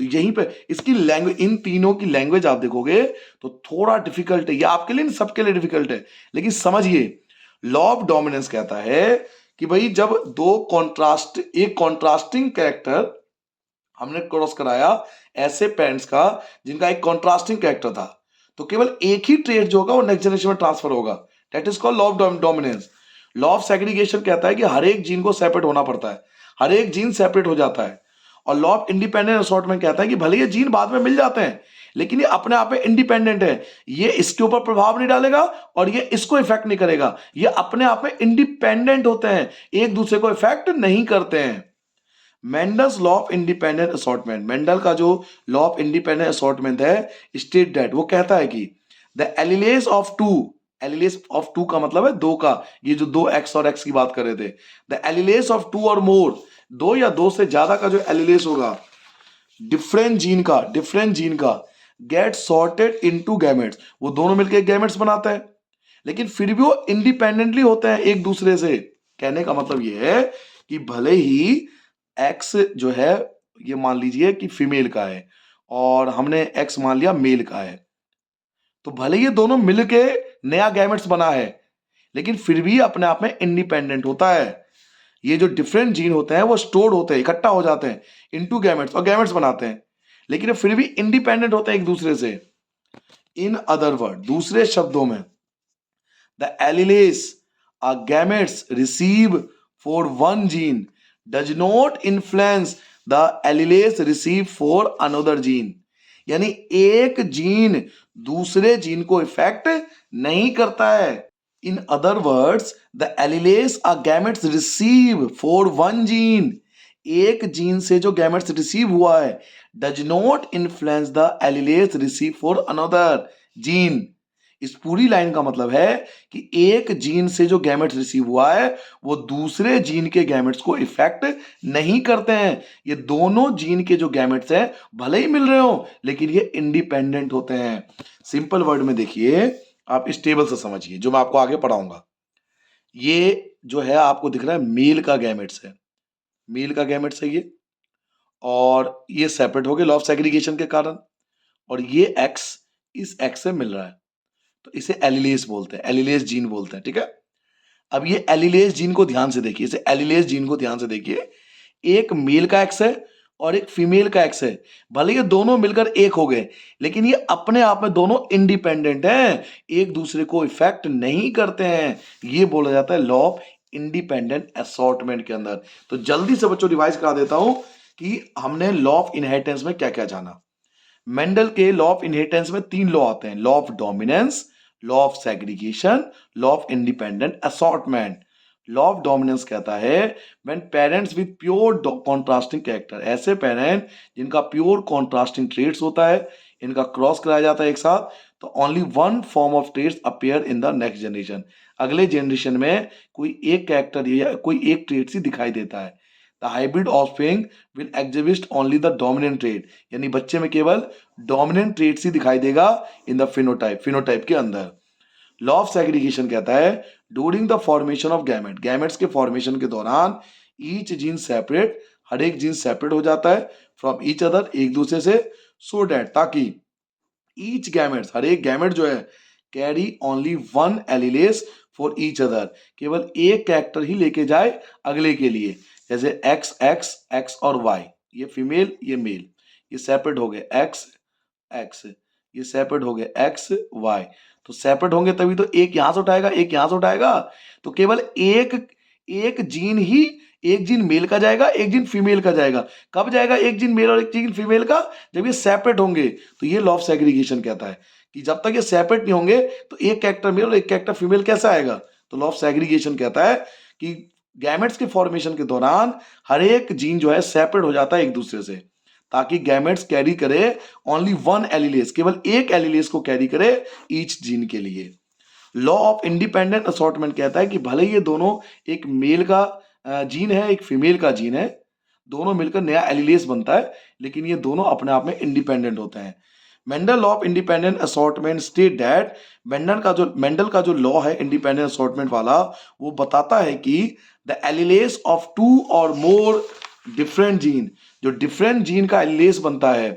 तो यहीं पे इसकी लैंग्वेज, इन तीनों की लैंग्वेज आप देखोगे तो थोड़ा डिफिकल्ट है, ये आपके लिए नहीं सबके लिए डिफिकल्ट है, लेकिन समझिए। लॉ ऑफ डोमिनेंस कहता है कि भाई जब एक कॉन्ट्रास्टिंग कैरेक्टर हमने क्रॉस कराया ऐसे पेरेंट्स का जिनका एक कॉन्ट्रास्टिंग कैरेक्टर था, तो केवल एक ही ट्रेट जो होगा वो नेक्स्ट जनरेशन में ट्रांसफर होगा। That is called law of dominance. Law of segregation कहता है कि हर एक जीन को सेपरेट होना पड़ता है, हर एक जीन सेपरेट हो जाता है। और लॉ ऑफ इंडिपेंडेंट असॉर्टमेंट कहता है कि भले ये जीन बाद में मिल जाते हैं लेकिन ये अपने आप में इंडिपेंडेंट है, ये इसके ऊपर प्रभाव नहीं डालेगा और ये इसको इफेक्ट नहीं करेगा, ये अपने आप में इंडिपेंडेंट होते हैं, एक दूसरे को इफेक्ट नहीं करते हैं। Mendel's law of independent assortment, Mendel का जो लॉ ऑफ इंडिपेंडेंट असॉर्टमेंट है स्टेट दैट, वो कहता है कि द एलिलेस ऑफ टू का मतलब है दो का, ये जो दो एक्स और एक्स की बात कर रहे थे, द एलिलेस ऑफ टू और मोर, दो या दो से ज्यादा का जो एलिलेस होगा डिफरेंट जीन का गेट सॉर्टेड इनटू गैमेट्स, वो दोनों मिलकर गैमेट्स बनाते हैं, लेकिन फिर भी वो इंडिपेंडेंटली होते हैं एक दूसरे से। कहने का मतलब ये है कि भले ही एक्स जो है ये मान लीजिए कि फीमेल का है और हमने एक्स मान लिया मेल का है, तो भले ये दोनों मिलके नया गैमेट्स बना है लेकिन फिर भी अपने आप में इंडिपेंडेंट होता है। ये जो डिफरेंट जीन होते हैं वो स्टोर्ड होते हैं, इकट्ठा हो जाते हैं इनटू गैमेट्स और गैमेट्स बनाते हैं, लेकिन फिर भी इंडिपेंडेंट होते हैं एक दूसरे से। इन अदर वर्ड, दूसरे शब्दों में, the alleles are gametes receive for one gene does not influence the alleles receive for another gene. यानी एक जीन दूसरे जीन को इफेक्ट नहीं करता है। In other words the alleles are gametes receive for one gene, एक gene से जो गैमेट्स रिसीव हुआ है does not influence the alleles receive for another gene. इस पूरी लाइन का मतलब है कि एक जीन से जो गैमेट्स रिसीव हुआ है वो दूसरे जीन के गैमेट्स को इफेक्ट नहीं करते हैं। ये दोनों जीन के जो गैमेट्स हैं भले ही मिल रहे हो लेकिन ये इंडिपेंडेंट होते हैं। सिंपल वर्ड में देखिए, आप इस टेबल से समझिए जो मैं आपको आगे पढ़ाऊंगा। ये जो है आपको दिख रहा है मेल का गैमेट्स है, मेल का गैमेट्स है ये, और ये सेपरेट हो गए लॉ ऑफ सेग्रीगेशन के कारण, और ये एक्स इस एक्स से मिल रहा है, तो इसे एलिलेस बोलते हैं, एलिलेस जीन बोलते हैं। ठीक है, अब ये एलिलेस जीन को ध्यान से देखिए, इसे एलिलेस जीन को ध्यान से देखिए। एक मेल का एक्स है और एक फीमेल का एक्स है, भले ये दोनों मिलकर एक हो गए लेकिन ये अपने आप में दोनों इंडिपेंडेंट हैं, एक दूसरे को इफेक्ट नहीं करते हैं। ये बोला जाता है लॉ ऑफ इंडिपेंडेंट असॉर्टमेंट के अंदर। तो जल्दी से बच्चों रिवाइज करा देता हूं कि हमने लॉ ऑफ इनहेरिटेंस में क्या क्या जाना। मेंडल के लॉ ऑफ इनहेरिटेंस में तीन लॉ आते हैं, law of dominance, law of segregation, law of independent assortment. Law of dominance कहता है when parents with pure contrasting character, ऐसे पेरेंट जिनका प्योर कॉन्ट्रास्टिंग ट्रेट्स होता है, इनका क्रॉस कराया जाता है एक साथ, तो only one form of traits appear in the next generation. अगले जनरेशन में कोई एक कैरेक्टर या कोई एक ट्रेट्स ही दिखाई देता है। The hybrid offspring will exhibit only the dominant trait, यानी बच्चे में केवल डोमिनेंट ट्रेट्स ही दिखाई देगा इन द फिनोटाइप के अंदर। लॉ ऑफ सेग्रीगेशन कहता है during the formation of gametes के फॉर्मेशन के दौरान ईच जीन सेपरेट, हर एक जीन सेपरेट हो जाता है फ्रॉम ईच अदर, एक दूसरे से, सो डैट, ताकि ईच गैमेट्स, हर एक गैमेट जो है, carry only one alleles for each other, केवल एक कैरेक्टर ही लेके जाए अगले के लिए। जैसे एक्स एक्स एक्स और वाई, ये फीमेल ये मेल, ये सेपरेट हो गए एक्स एक्स, ये सेपरेट हो गए एक्स वाई। तो सेपरेट होंगे तभी तो एक यहां से उठाएगा एक यहां से उठाएगा, तो केवल एक एक जीन ही, एक जीन मेल का जाएगा एक जीन फीमेल का जाएगा। कब जाएगा एक जीन मेल और एक जीन फीमेल का? जब ये सेपरेट होंगे। तो ये लॉ ऑफ सेग्रीगेशन कहता है कि जब तक ये सेपरेट नहीं होंगे तो एक कैरेक्टर मेल और एक कैरेक्टर फीमेल कैसा आएगा? तो लॉ ऑफ सेग्रीगेशन कहता है कि गैमेट्स के फॉर्मेशन के दौरान हर एक जीन जो है सेपरेट हो जाता है एक दूसरे से, ताकि गैमेट्स कैरी करे ओनली वन एलिलेस, केवल एक एलिलेस को कैरी करे ईच जीन के लिए। लॉ ऑफ इंडिपेंडेंट असॉर्टमेंट कहता है कि भले ये दोनों, एक मेल का जीन है एक फीमेल का जीन है, दोनों मिलकर नया एलिलेस बनता है, लेकिन ये दोनों अपने आप में इंडिपेंडेंट होते हैं। Mendel law of independent assortment state that, Mendel का जो लॉ है इंडिपेंडेंट असॉर्टमेंट वाला, वो बताता है कि द एलिलेस ऑफ टू और मोर डिफरेंट जीन, जो डिफरेंट जीन का एलिलेस बनता है,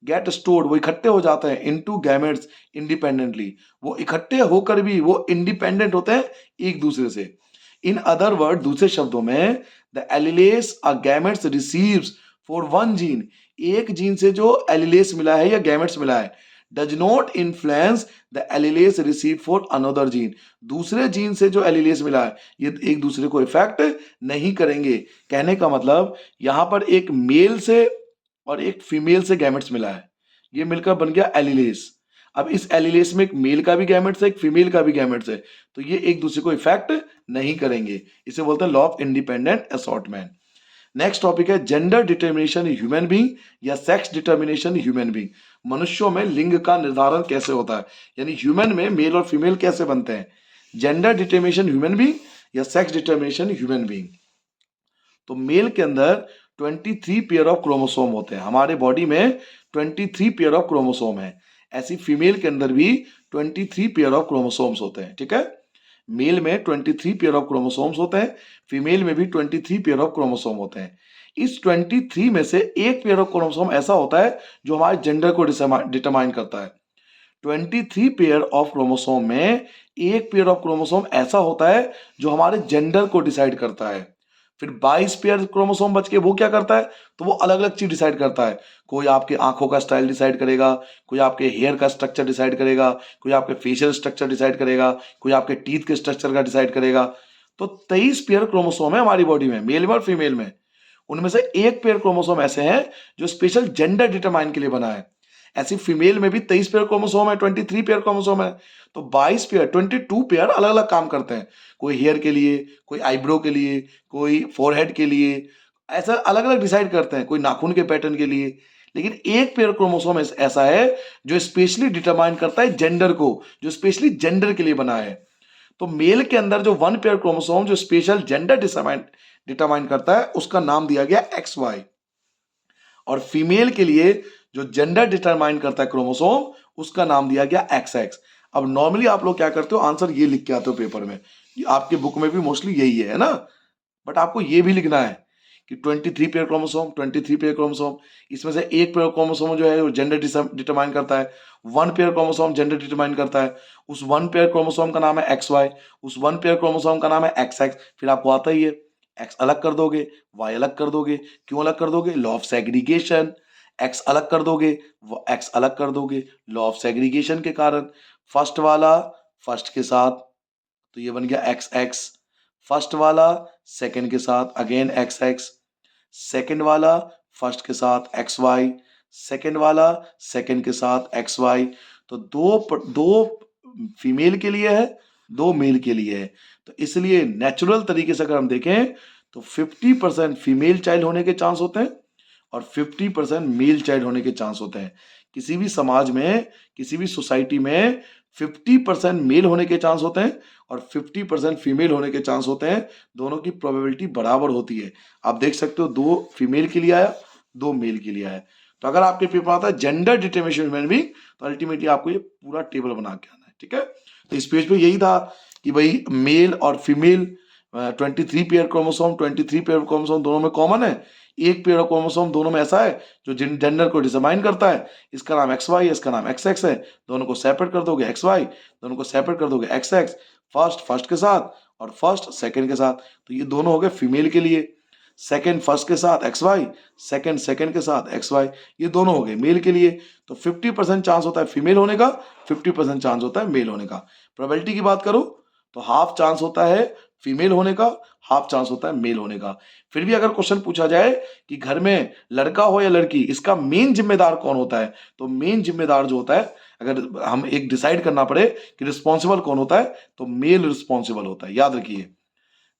गेट स्टोर्ड, वो इकट्ठे हो जाते हैं इनटू गैमेट्स इंडिपेंडेंटली, वो इकट्ठे होकर भी वो इंडिपेंडेंट होते हैं एक दूसरे से। इन अदर वर्ड, दूसरे शब्दों में, the alleles a gametes receives for one gene, एक जीन से जो एलिलेस मिला है या गैमेट्स मिला है, does not influence the alleles receive for another gene, दूसरे जीन से जो एलिलेस मिला है ये एक दूसरे को इफेक्ट नहीं करेंगे। कहने का मतलब यहां पर एक मेल से और एक फीमेल से गैमेट्स मिला है, ये मिलकर बन गया एलिलेस। अब इस एलिलेस में एक मेल का भी गैमेट्स है एक फीमेल का भी गैमेट्स है, तो ये एक दूसरे को इफेक्ट नहीं करेंगे, इसे बोलते हैं law of independent assortment. Next topic है जेंडर डिटर्मिनेशन ह्यूमन बीइंग या सेक्स डिटर्मिनेशन ह्यूमन बीइंग, मनुष्यों में लिंग का निर्धारण कैसे होता है, यानी ह्यूमन में मेल और फीमेल कैसे बनते हैं। जेंडर डिटर्मिनेशन ह्यूमन बीइंग या सेक्स डिटर्मिनेशन ह्यूमन बीइंग। तो मेल के अंदर 23 पेयर ऑफ क्रोमोसोम होते हैं, हमारे बॉडी में 23 पेयर ऑफ क्रोमोसोम है, ऐसी फीमेल के अंदर भी 23 पेयर ऑफ क्रोमोसोम्स होते हैं। ठीक है, मेल में 23 पेयर ऑफ क्रोमोसोम्स होते हैं, फीमेल में भी 23 पेयर ऑफ क्रोमोसोम होते हैं। इस 23 में से एक पेयर ऑफ क्रोमोसोम ऐसा होता है जो हमारे जेंडर को डिटरमाइन करता है। 23 पेयर ऑफ क्रोमोसोम में एक पेयर ऑफ क्रोमोसोम ऐसा होता है जो हमारे जेंडर को डिसाइड करता है। फिर 22 पेयर क्रोमोसोम बच के वो क्या करता है, तो वो अलग अलग चीज डिसाइड करता है। कोई आपके आंखों का स्टाइल डिसाइड करेगा, कोई आपके हेयर का स्ट्रक्चर डिसाइड करेगा, कोई आपके फेशियल स्ट्रक्चर डिसाइड करेगा, कोई आपके टीथ के स्ट्रक्चर का डिसाइड करेगा। तो 23 पेयर क्रोमोसोम है हमारी बॉडी में, मेल में और फीमेल में। उनमें से एक पेयर क्रोमोसोम ऐसे हैं जो स्पेशल जेंडर डिटरमाइन के लिए बना है। ऐसी फीमेल में भी 23 पेयर क्रोमोसोम है, 23 पेयर क्रोमोसोम है। तो 22 पेयर, 22 पेयर अलग अलग काम करते हैं, कोई हेयर के लिए, कोई आईब्रो के लिए, कोई फोरहेड के लिए, ऐसा अलग अलग डिसाइड करते हैं, कोई नाखून के पैटर्न के लिए। लेकिन एक पेयर क्रोमोसोम ऐसा है जो स्पेशली डिटरमाइन करता है जेंडर को, जो स्पेशली जेंडर के लिए बना है। तो मेल के अंदर जो वन पेयर क्रोमोसोम जो स्पेशल जेंडर डिटरमाइन करता है उसका नाम दिया गया एक्स वाई, और फीमेल के लिए जो जेंडर डिटरमाइन करता है क्रोमोसोम उसका नाम दिया गया एक्स एक्स। अब नॉर्मली आप लोग क्या करते हो, आंसर ये लिख के आते हो पेपर में, आपके बुक में भी मोस्टली यही है ना, बट आपको ये भी लिखना है कि 23 पेयर क्रोमोसोम, 23 पेयर क्रोमोसोम, इसमें से एक पेयर क्रोमोसोम जो है वो जेंडर डिटरमाइन करता है, one pair chromosome gender determine करता है, उस वन पेयर क्रोमोसोम का नाम है एक्स वाई, उस वन पेयर क्रोमोसोम का नाम है एक्स एक्स। फिर आपको आता ही है, एक्स अलग कर दोगे वाई अलग कर दोगे, क्यों अलग कर दोगे, लॉ ऑफ सेग्रीगेशन। एक्स अलग कर दोगे, एक्स अलग कर दोगे लॉ ऑफ सेग्रीगेशन के कारण। फर्स्ट वाला फर्स्ट के साथ, तो ये बन गया एक्स एक्स, फर्स्ट वाला सेकंड के साथ अगेन एक्स एक्स, सेकंड वाला फर्स्ट के साथ एक्स वाई, सेकंड वाला सेकंड के साथ एक्स वाई। तो दो फीमेल के लिए है, दो मेल के लिए है। तो इसलिए नेचुरल तरीके से अगर हम देखें तो 50% फीमेल चाइल्ड होने के चांस होते हैं और 50% मेल चाइल्ड होने के चांस होते हैं। किसी भी समाज में, किसी भी सोसाइटी में 50% मेल होने के चांस होते हैं और 50% फीमेल होने के चांस होते हैं, दोनों की प्रोबेबिलिटी बराबर होती है। आप देख सकते हो, दो फीमेल के लिए आया, दो मेल के लिए आया। तो अगर आपके पेपर आता है जेंडर डिटरमिनेशन में भी, तो अल्टीमेटली आपको ये पूरा टेबल बना के आना है। ठीक है, तो इस पेज पे यही था कि भाई मेल और female 23 pair chromosome, 23 pair chromosome दोनों में कॉमन है। एक पेयर ऑफ क्रोमोसोम दोनों में ऐसा है जो जेंडर को डिटरमाइन करता है। इसका नाम XY है, इसका नाम XX है। दोनों को सेपरेट कर दोगे XY, दोनों को सेपरेट कर दोगे XX। फर्स्ट के साथ और फर्स्ट सेकंड के साथ। तो ये दोनों हो गए फीमेल के लिए। सेकंड फर्स्ट के साथ XY, सेकंड के साथ XY, ये दोनों हो गए मेल के लिए। तो 50% चांस होता है फीमेल होने का, 50% चांस होता है मेल होने का। प्रोबेबिलिटी की बात करो तो हाफ चांस होता है फीमेल होने का, हाफ चांस होता है मेल होने का। फिर भी अगर क्वेश्चन पूछा जाए कि घर में लड़का हो या लड़की, इसका मेन जिम्मेदार कौन होता है, तो मेन जिम्मेदार जो होता है, अगर हम एक डिसाइड करना पड़े कि रिस्पॉन्सिबल कौन होता है, तो मेल रिस्पॉन्सिबल होता है। याद रखिए,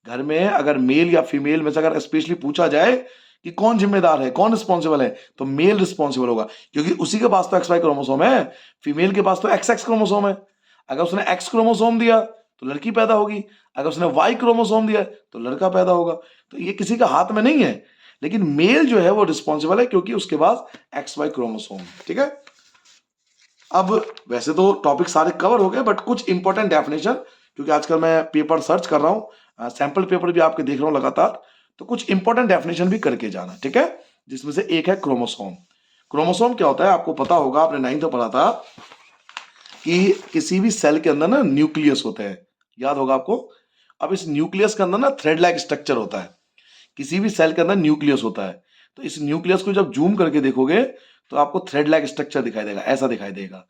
घर में अगर मेल या फीमेल में से अगर स्पेशली पूछा जाए कि कौन जिम्मेदार है, कौन रिस्पॉन्सिबल है, तो मेल रिस्पॉन्सिबल होगा, क्योंकि उसी के पास तो XY क्रोमोसोम है, फीमेल के पास तो XX क्रोमोसोम है। अगर उसने X क्रोमोसोम दिया तो लड़की पैदा होगी, अगर उसने Y क्रोमोसोम दिया तो लड़का पैदा होगा। तो ये किसी का हाथ में नहीं है, लेकिन मेल जो है वो रिस्पॉन्सिबल है क्योंकि उसके पास XY क्रोमोसोम है। ठीक है। अब वैसे तो टॉपिक सारे कवर हो गए, बट कुछ इंपॉर्टेंट डेफिनेशन, क्योंकि आजकल मैं पेपर सर्च कर रहा हूँ, सैंपल पेपर भी आपके देख रहा हूँ लगातार, तो कुछ इंपॉर्टेंट डेफिनेशन भी करके जाना। ठीक है। जिसमें से एक है क्रोमोसोम। क्रोमोसोम क्या होता है आपको पता होगा, आपने 9th में पढ़ा था कि किसी भी सेल के अंदर ना न्यूक्लियस होते हैं, याद होगा आपको। अब इस न्यूक्लियस के अंदर ना थ्रेड लाइक स्ट्रक्चर होता है। किसी भी सेल के अंदर न्यूक्लियस होता है, तो इस न्यूक्लियस को जब जूम करके देखोगे तो आपको थ्रेड लाइक स्ट्रक्चर दिखाई देगा, ऐसा दिखाई देगा,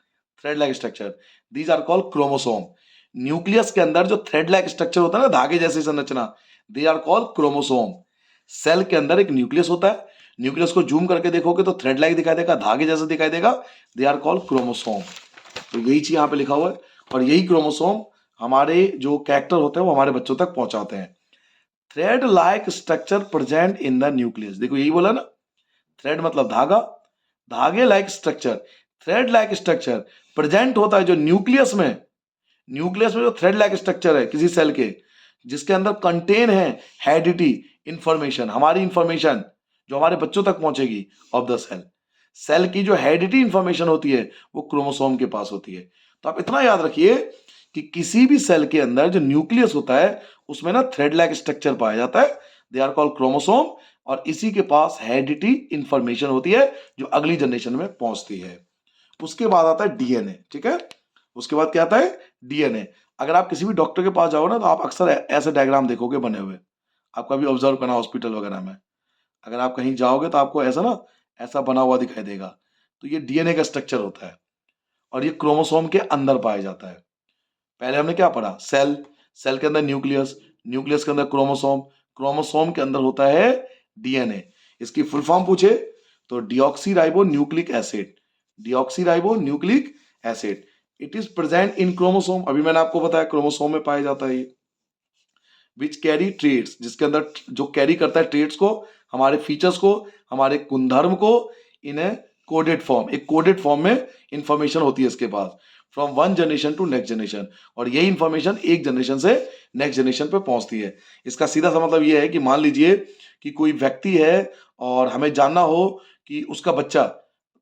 thread like structure. These are called chromosome. Nucleus के अंदर जो थ्रेड लाइक स्ट्रक्चर होता है ना, धागे जैसी संरचना, they are called chromosome. Cell के अंदर एक न्यूक्लियस होता है, न्यूक्लियस को जूम करके देखोगे तो थ्रेड लाइक दिखाई देगा, धागे जैसा दिखाई देगा, दे आर कॉल्ड क्रोमोसोम। तो यही चीज यहाँ पे लिखा हुआ है, और यही क्रोमोसोम हमारे जो कैरेक्टर होते हैं वो हमारे बच्चों तक पहुंचाते हैं। Thread like structure present in the nucleus, देखो यही बोला ना, थ्रेड मतलब धागा, धागे like structure, thread like structure present होता है जो न्यूक्लियस में। न्यूक्लियस में जो थ्रेड लाइक स्ट्रक्चर है किसी सेल के, जिसके अंदर कंटेन है हेरिडिटी इंफॉर्मेशन, हमारी इंफॉर्मेशन जो हमारे बच्चों तक पहुंचेगी ऑफ द सेल। सेल की जो हेरिडिटी इंफॉर्मेशन होती है वो क्रोमोसोम के पास होती है। तो आप इतना याद रखिए कि किसी भी सेल के अंदर जो न्यूक्लियस होता है उसमें ना थ्रेड लाइक स्ट्रक्चर पाया जाता है, दे आर कॉल्ड क्रोमोसोम, और इसी के पास हेरिडिटी इंफॉर्मेशन होती है जो अगली जनरेशन में पहुंचती है। उसके बाद आता है डीएनए। ठीक है। उसके बाद क्या आता है, डीएनए। अगर आप किसी भी डॉक्टर के पास जाओ ना तो आप अक्सर ऐसे डायग्राम देखोगे बने हुए, आपका भी ऑब्जर्व करना हॉस्पिटल वगैरह में, अगर आप कहीं जाओगे तो आपको ऐसा ना, ऐसा बना हुआ दिखाई देगा। तो ये डीएनए का स्ट्रक्चर होता है, और ये क्रोमोसोम के अंदर पाया जाता है। पहले हमने क्या पढ़ा, सेल, सेल के अंदर न्यूक्लियस, न्यूक्लियस के अंदर क्रोमोसोम, क्रोमोसोम के अंदर होता है डीएनए। इसकी फुल फॉर्म पूछे तो deoxyribo nucleic acid, deoxyribo nucleic acid, it is present in chromosome. अभी मैंने आपको बताया क्रोमोसोम में पाया जाता है ये। विच कैरी ट्रेड्स, जिसके अंदर जो कैरी करता है ट्रेड्स को, हमारे फीचर्स को, हमारे गुणधर्म को, इन्हें कोडेड फॉर्म, एक कोडेड फॉर्म में इंफॉर्मेशन होती है इसके पास, from one generation to next generation. और यही इंफॉर्मेशन एक जनरेशन से नेक्स्ट जनरेशन पे पहुंचती है। इसका सीधा सा मतलब ये है कि मान लीजिए कि कोई व्यक्ति है और हमें जानना हो कि उसका बच्चा,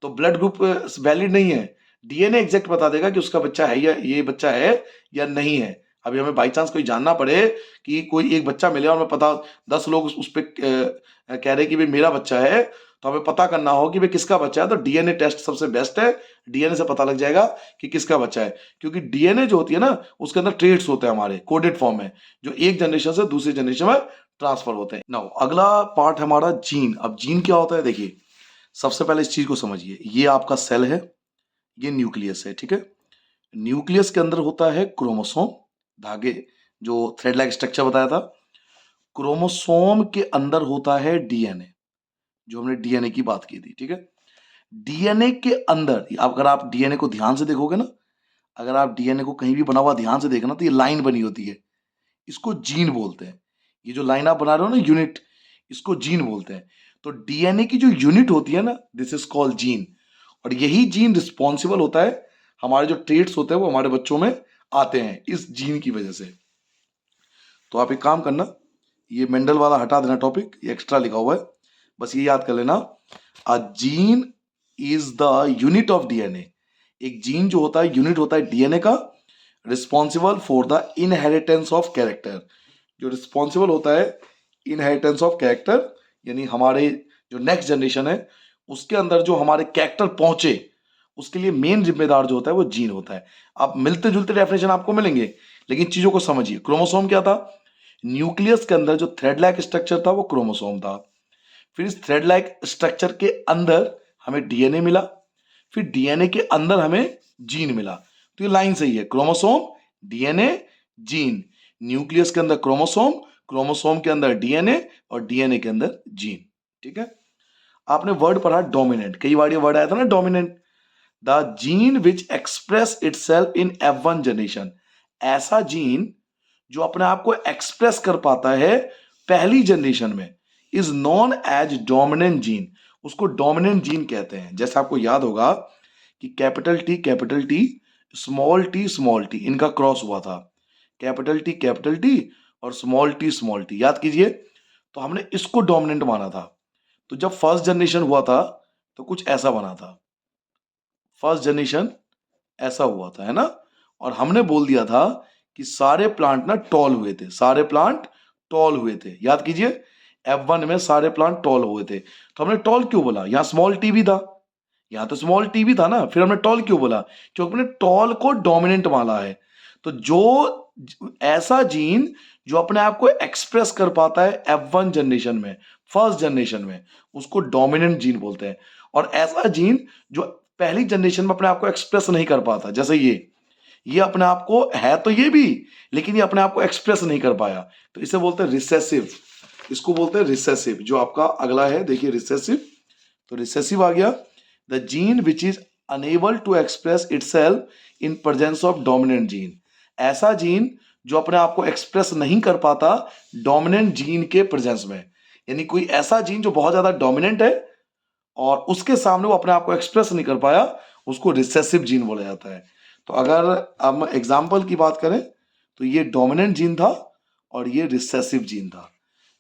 तो ब्लड ग्रुप वैलिड नहीं है, डीएनए एग्जैक्ट बता देगा कि उसका बच्चा है या ये बच्चा है या नहीं है। अभी हमें बाई चांस कोई जानना पड़े कि कोई एक बच्चा मिले और हमें पता 10 लोग उस पर कह रहे कि भाई मेरा बच्चा है, तो हमें पता करना हो कि भाई किसका बच्चा है, तो डीएनए टेस्ट सबसे बेस्ट है। डीएनए से पता लग जाएगा कि किसका बच्चा है, क्योंकि डीएनए जो होती है ना उसके अंदर ट्रेड्स होते हैं हमारे कोडेड फॉर्म में, जो एक जनरेशन से दूसरी जनरेशन में ट्रांसफर होते हैं। नाउ अगला पार्ट हमारा जीन। अब जीन क्या होता है, देखिए सबसे पहले इस चीज को समझिए, ये आपका सेल है, ये न्यूक्लियस है। ठीक है। न्यूक्लियस के अंदर होता है क्रोमोसोम, धागे, जो थ्रेड लाइक स्ट्रक्चर बताया था। क्रोमोसोम के अंदर होता है डीएनए, जो हमने डीएनए की बात की थी। ठीक है। डीएनए के अंदर अगर आप डीएनए को ध्यान से देखोगे ना, अगर आप डीएनए को कहीं भी बना हुआ ध्यान से देखना तो ये लाइन बनी होती है, इसको जीन बोलते हैं। ये जो लाइन आप बना रहे हो ना यूनिट, इसको जीन बोलते हैं। तो डीएनए की जो यूनिट होती है ना, दिस इज कॉल्ड जीन, और यही जीन रिस्पॉन्सिबल होता है, हमारे जो ट्रेट्स होते हैं वो हमारे बच्चों में आते हैं इस जीन की वजह से। तो आप एक काम करना, ये मेंडल वाला हटा देना टॉपिक, ये एक्स्ट्रा लिखा हुआ है, बस ये याद कर लेना, a gene is the unit of DNA. एक जीन जो होता है यूनिट होता है डीएनए का, responsible for the inheritance of character, जो रिस्पॉन्सिबल होता है इनहेरिटेंस ऑफ कैरेक्टर, यानी हमारे जो नेक्स्ट जनरेशन है उसके अंदर जो हमारे कैरेक्टर पहुंचे, उसके लिए मेन जिम्मेदार जो होता है वो जीन होता है। अब मिलते जुलते डेफिनेशन आपको मिलेंगे, लेकिन चीजों को समझिए। क्रोमोसोम क्या था? न्यूक्लियस के अंदर जो थ्रेड लाइक स्ट्रक्चर था वो क्रोमोसोम था। फिर इस थ्रेड लाइक स्ट्रक्चर के अंदर हमें डीएनए मिला, फिर डीएनए के अंदर हमें जीन मिला। तो ये लाइन सही है, क्रोमोसोम, डीएनए, जीन। न्यूक्लियस के अंदर क्रोमोसोम, क्रोमोसोम के अंदर डीएनए और डीएनए के अंदर जीन। ठीक है। आपने वर्ड पढ़ा डोमिनेंट, कई बार ये वर्ड आया था ना dominant. The gene which express itself in F1 generation, ऐसा जीन जो अपने आप को एक्सप्रेस कर पाता है पहली जनरेशन में, is known as dominant gene, उसको डोमिनेंट जीन कहते हैं। जैसे आपको याद होगा कि कैपिटल टी स्मॉल टी इनका क्रॉस हुआ था, कैपिटल टी और स्मॉल टी, याद कीजिए। तो हमने इसको डोमिनेंट माना था। तो जब फर्स्ट जनरेशन हुआ था तो कुछ ऐसा बना था, फर्स्ट जनरेशन ऐसा हुआ था, है ना। और हमने बोल दिया था कि सारे प्लांट ना टॉल हुए थे, सारे प्लांट टॉल हुए थे, याद कीजिए। F1 में सारे प्लांट टॉल हुए थे। तो हमने टॉल क्यों बोला? यहां स्मॉल टी भी था, यहां तो स्मॉल टी भी था ना, फिर हमने टॉल क्यों बोला? क्योंकि हमने टॉल को डोमिनेंट माना है। तो जो ऐसा जीन जो अपने आप को एक्सप्रेस कर पाता है F1 जनरेशन में, फर्स्ट जनरेशन में, उसको डोमिनेंट जीन बोलते हैं। और ऐसा जीन जो पहली जनरेशन में अपने आप को एक्सप्रेस नहीं कर पाता, जैसे ये अपने आप को है तो ये भी, लेकिन ये अपने आप को एक्सप्रेस नहीं कर पाया, तो इसे बोलते हैं रिसेसिव। इसको बोलते हैं रिसेसिव। जो आपका अगला है देखिए रिसेसिव, तो रिसेसिव आ गया, the gene which is unable to express itself in presence of dominant gene, ऐसा जीन जो अपने आप को एक्सप्रेस नहीं कर पाता डोमिनेंट जीन के प्रेजेंस में। यानी कोई ऐसा जीन जो बहुत ज्यादा डोमिनेंट है और उसके सामने वो अपने आप को एक्सप्रेस नहीं कर पाया, उसको रिसेसिव जीन बोला जाता है। तो अगर हम एग्जाम्पल की बात करें तो ये डोमिनेंट जीन था और ये रिसेसिव जीन था।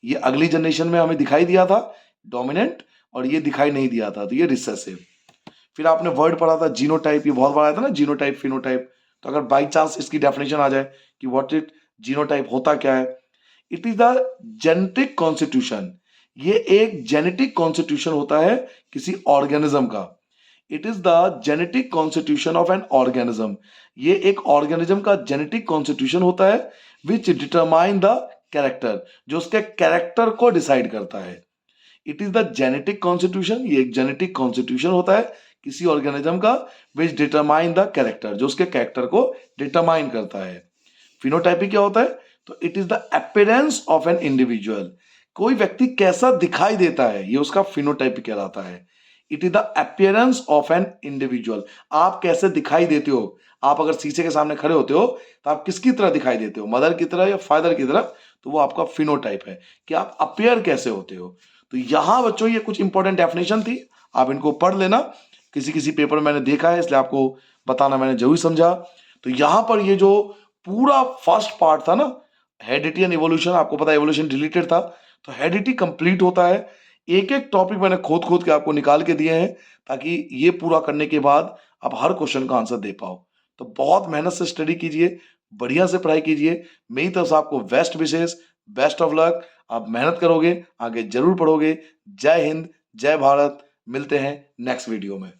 ये अगली जनरेशन में हमें दिखाई दिया था डोमिनेंट, और ये दिखाई नहीं दिया था, तो ये रिसेसिव। फिर आपने वर्ड पढ़ा था जीनोटाइप, ये बहुत बार आया था ना, जीनोटाइप फिनोटाइप। तो अगर बाई चांस इसकी डेफिनेशन आ जाए कि व्हाट इट जीनोटाइप होता क्या है, it is the genetic constitution, ये एक जेनेटिक कॉन्स्टिट्यूशन होता है किसी ऑर्गेनिज्म का। It is the genetic constitution of an organism, ये एक ऑर्गेनिज्म का जेनेटिक कॉन्स्टिट्यूशन होता है विच डिटरमाइन द कैरेक्टर, जो उसके कैरेक्टर को डिसाइड करता है। It is the genetic constitution, ये एक जेनेटिक कॉन्स्टिट्यूशन होता है किसी ऑर्गेनिज्म का विच डिटरमाइन द कैरेक्टर, जो उसके कैरेक्टर को डिटरमाइन करता है। फिनोटाइपिक क्या होता है? तो it is the appearance of an individual, कोई व्यक्ति कैसा दिखाई देता है ये उसका फिनोटाइप कहलाता है। It is the appearance of an individual, आप कैसे दिखाई देते हो। आप अगर शीशे के सामने खड़े होते हो तो आप किसकी तरह दिखाई देते हो, मदर की तरह या फादर की तरह, तो वो आपका फिनोटाइप है कि आप अपियर कैसे होते हो। तो यहां बच्चों ये कुछ इंपॉर्टेंट डेफिनेशन थी, आप इनको पढ़ लेना। किसी किसी पेपर में मैंने देखा है इसलिए आपको बताना मैंने जरूर समझा। तो यहां पर ये जो पूरा फर्स्ट पार्ट था ना, हेरिडिटी एंड इवोल्यूशन, आपको पता है इवोल्यूशन डिलीटेड था, तो हेरिडिटी कंप्लीट होता है। एक एक टॉपिक मैंने खोद खोद के आपको निकाल के दिए हैं ताकि ये पूरा करने के बाद आप हर क्वेश्चन का आंसर दे पाओ। तो बहुत मेहनत से स्टडी कीजिए, बढ़िया से पढ़ाई कीजिए। मेरी तरफ से आपको best wishes, best of luck. आप मेहनत करोगे आगे जरूर पढ़ोगे। जय हिंद, जय भारत। मिलते हैं नेक्स्ट वीडियो में।